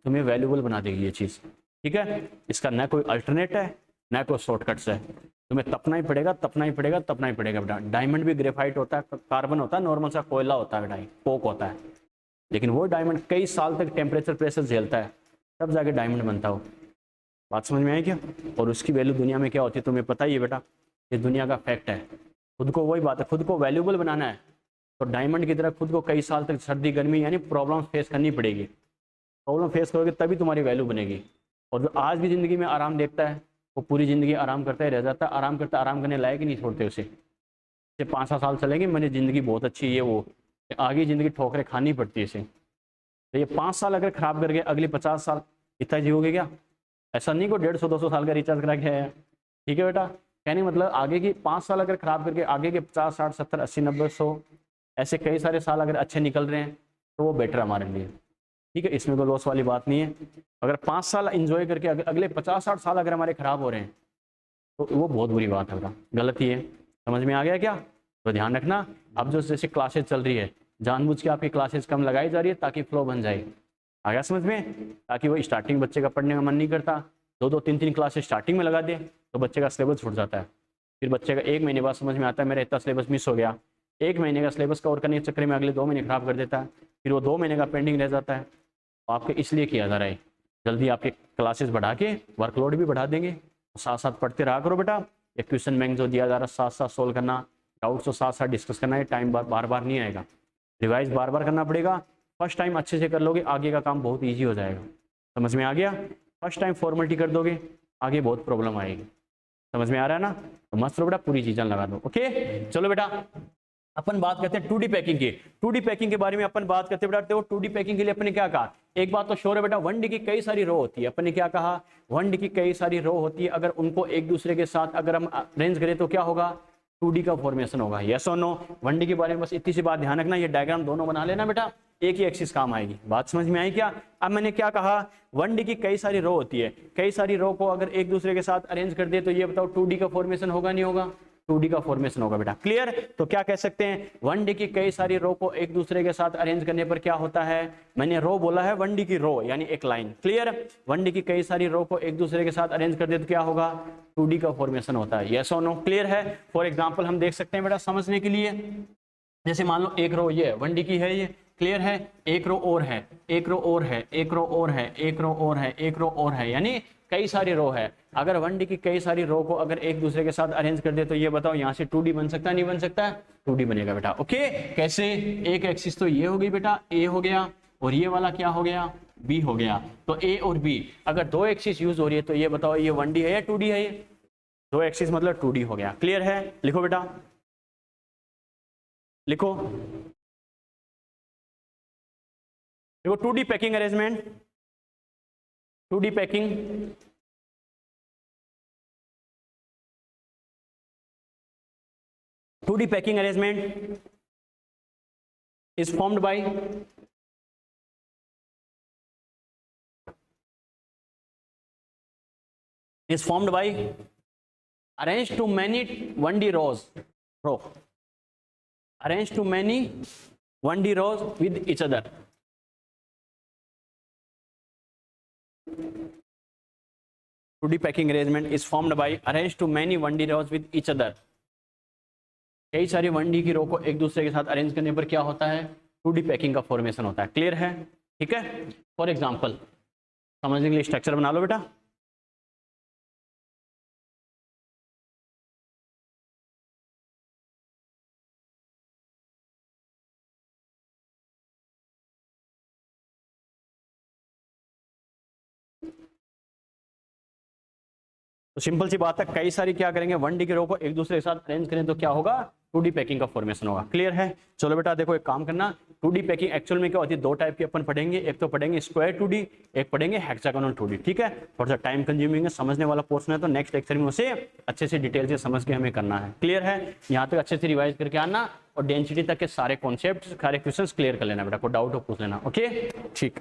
तुम्हें वैल्यूबल बना देगी ये चीज़। ठीक है? इसका ना कोई अल्टरनेट है ना कोई शॉर्टकट्स है, तुम्हें तपना ही पड़ेगा, तपना ही पड़ेगा, तपना ही पड़ेगा बेटा। डायमंड भी ग्रेफाइट होता है, कार्बन होता है, नॉर्मल सा कोयला होता है बेटा, कोक होता है। लेकिन वो डायमंड कई साल तक टेम्परेचर प्रेशर झेलता है, तब जाके डायमंड बनता हो। बात समझ में आई क्या? और उसकी वैल्यू दुनिया में क्या होती है तुम्हें पता ही है बेटा, ये दुनिया का फैक्ट है। खुद को, वही बात है, खुद को वैल्यूबल बनाना है तो डायमंड की तरह खुद को कई साल तक सर्दी गर्मी यानी प्रॉब्लम फेस करनी पड़ेगी। प्रॉब्लम फेस करोगे तभी तुम्हारी वैल्यू बनेगी। और जो आज भी ज़िंदगी में आराम देखता है वो पूरी ज़िंदगी आराम करता ही रह जाता है, आराम करता, आराम करने लायक ही नहीं छोड़ते उसे। 5-7 साल चलेंगे, मेरी ज़िंदगी बहुत अच्छी है, ये वो, आगे ज़िंदगी ठोकरें खानी पड़ती है इसे। तो ये 5 साल अगर ख़राब करके अगले 50 साल इतना जियोगे क्या? ऐसा नहीं को 150-200 साल का रिचार्ज करा के है। ठीक है बेटा? कहने मतलब आगे की 5 साल अगर खराब करके आगे के 50, 60, 70, 80, 90, 100 ऐसे कई सारे साल अगर अच्छे निकल रहे हैं तो वो बेटर हमारे लिए। ठीक है, इसमें कोई लॉस वाली बात नहीं है। अगर 5 साल इंजॉय करके अगले 50, 60 साल अगर हमारे खराब हो रहे हैं तो वो बहुत बुरी बात है बेटा, गलत ही है। समझ में आ गया क्या? तो ध्यान रखना, अब जो जैसे क्लासेस चल रही है जानबूझ के आपकी क्लासेस कम लगाई जा रही है ताकि फ्लो बन जाए। आ गया समझ में? ताकि वो स्टार्टिंग बच्चे का पढ़ने का मन नहीं करता, 2-2, 3-3 क्लासेस स्टार्टिंग में लगा दे तो बच्चे का सिलेबस छूट जाता है। फिर बच्चे का 1 महीने बाद समझ में आता है मेरा इतना सिलेबस मिस हो गया। 1 महीने का सिलेबस कवर करने के चक्कर में अगले 2 महीने खराब कर देता है, फिर वो 2 महीने का पेंडिंग रह जाता है। तो आपके इसलिए किया जा रहा है, जल्दी आपके क्लासेस बढ़ा के वर्कलोड भी बढ़ा देंगे, साथ साथ पढ़ते रहा करो बेटा। एक क्वेश्चन बैंक जो दिया जा रहा है साथ साथ सोल्व करना, डाउट्स तो साथ साथ डिस्कस करना है, टाइम बार बार नहीं आएगा, रिवाइज बार बार करना पड़ेगा। फर्स्ट टाइम अच्छे से कर लोगे आगे का काम बहुत ईजी हो जाएगा। समझ में आ गया? फर्स्ट टाइम फॉर्मेलिटी कर दोगे आगे बहुत प्रॉब्लम आएगी। समझ में आ रहा है ना? तो मस्त लो बेटा, पूरी चीजें लगा दो। ओके चलो बेटा, अपन बात करते हैं 2D पैकिंग की। 2D पैकिंग के बारे में अपन बात करते हैं बेटा। देखो 2D पैकिंग के लिए अपन ने क्या कहा, एक बात तो श्योर है बेटा, 1D की कई सारी रो होती है। अपन ने क्या कहा, 1D की कई सारी रो होती है, अगर उनको एक दूसरे के साथ अगर हम अरेंज करें तो क्या होगा, 2D का फॉर्मेशन होगा। यस और नो? 1D के बारे में बस इतनी सी बात ध्यान रखना, ये डायग्राम दोनों बना लेना बेटा, एक ही एक्सिस काम आएगी। बात समझ में आई क्या? अब मैंने क्या कहा, 1D की कई सारी रो होती है, कई सारी रो को अगर एक दूसरे के साथ अरेंज कर दे तो ये बताओ 2D का फॉर्मेशन होगा नहीं होगा? 2D का फॉर्मेशन होगा बेटा। क्लियर? तो क्या कह सकते हैं, 1D की कई सारी रो को एक दूसरे के साथ अरेंज करने पर क्या होता है, मैंने रो बोला है 1D की रो यानी एक लाइन। क्लियर? 1D की कई सारी रो को एक दूसरे के साथ अरेंज कर दे तो क्या होगा, 2D का फॉर्मेशन होता है। यस और नो? क्लियर है? फॉर एग्जाम्पल हम देख सकते हैं बेटा समझने के लिए, जैसे मान लो एक रो ये 1D की है, ये क्लियर है, एक रो और है, एक रो और है, एक रो और है, एक रो और है, एक रो और है, यानी कई सारी रो है। अगर 1D की कई सारी रो को अगर एक दूसरे के साथ अरेंज कर दे तो ये बताओ यहाँ से 2D बन सकता है नहीं बन सकता है? 2D बनेगा बेटा। ओके कैसे, एक एक्सिस तो ये हो गई बेटा, ए हो गया, और ये वाला क्या हो गया, बी हो गया। तो ए और बी अगर 2 एक्सिस यूज हो रही है तो ये बताओ ये 1D है या 2D है? ये 2 एक्सिस मतलब 2D हो गया। क्लियर है? लिखो बेटा, लिखो, देखो 2D packing arrangement, 2D packing, 2D packing arrangement is formed by arranged to many 1D rows, arranged to many 1D rows with each other. 2D packing arrangement is formed by arranged to many 1D rows with each other. कई सारी 1D की रो को एक दूसरे के साथ अरेंज करने पर क्या होता है, 2D पैकिंग का फॉर्मेशन होता है। क्लियर है? ठीक है, फॉर एग्जांपल समझने के लिए स्ट्रक्चर बना लो बेटा। तो सिंपल सी बात है, कई सारी क्या करेंगे 1D की रो को एक दूसरे के साथ अरेंज करें तो क्या होगा, 2D पैकिंग का फॉर्मेशन होगा। क्लियर है? चलो बेटा देखो एक काम करना, 2D पैकिंग एक्चुअल में क्या होती है, 2 टाइप की अपन पढ़ेंगे, एक तो पढ़ेंगे स्क्वायर 2D, एक पढ़ेंगे हेक्सागोनल 2D। ठीक है, थोड़ा सा टाइम कंज्यूमिंग है, समझने वाला पोर्शन है, तो नेक्स्ट लेक्चर में उसे अच्छे से डिटेल से समझ के हमें करना है। क्लियर है? यहाँ तक अच्छे से रिवाइज करके आना और डेंसिटी तक के सारे कॉन्सेप्ट सारे क्वेश्चन क्लियर कर लेना बेटा, कोई डाउट हो पूछ लेना। ओके ठीक।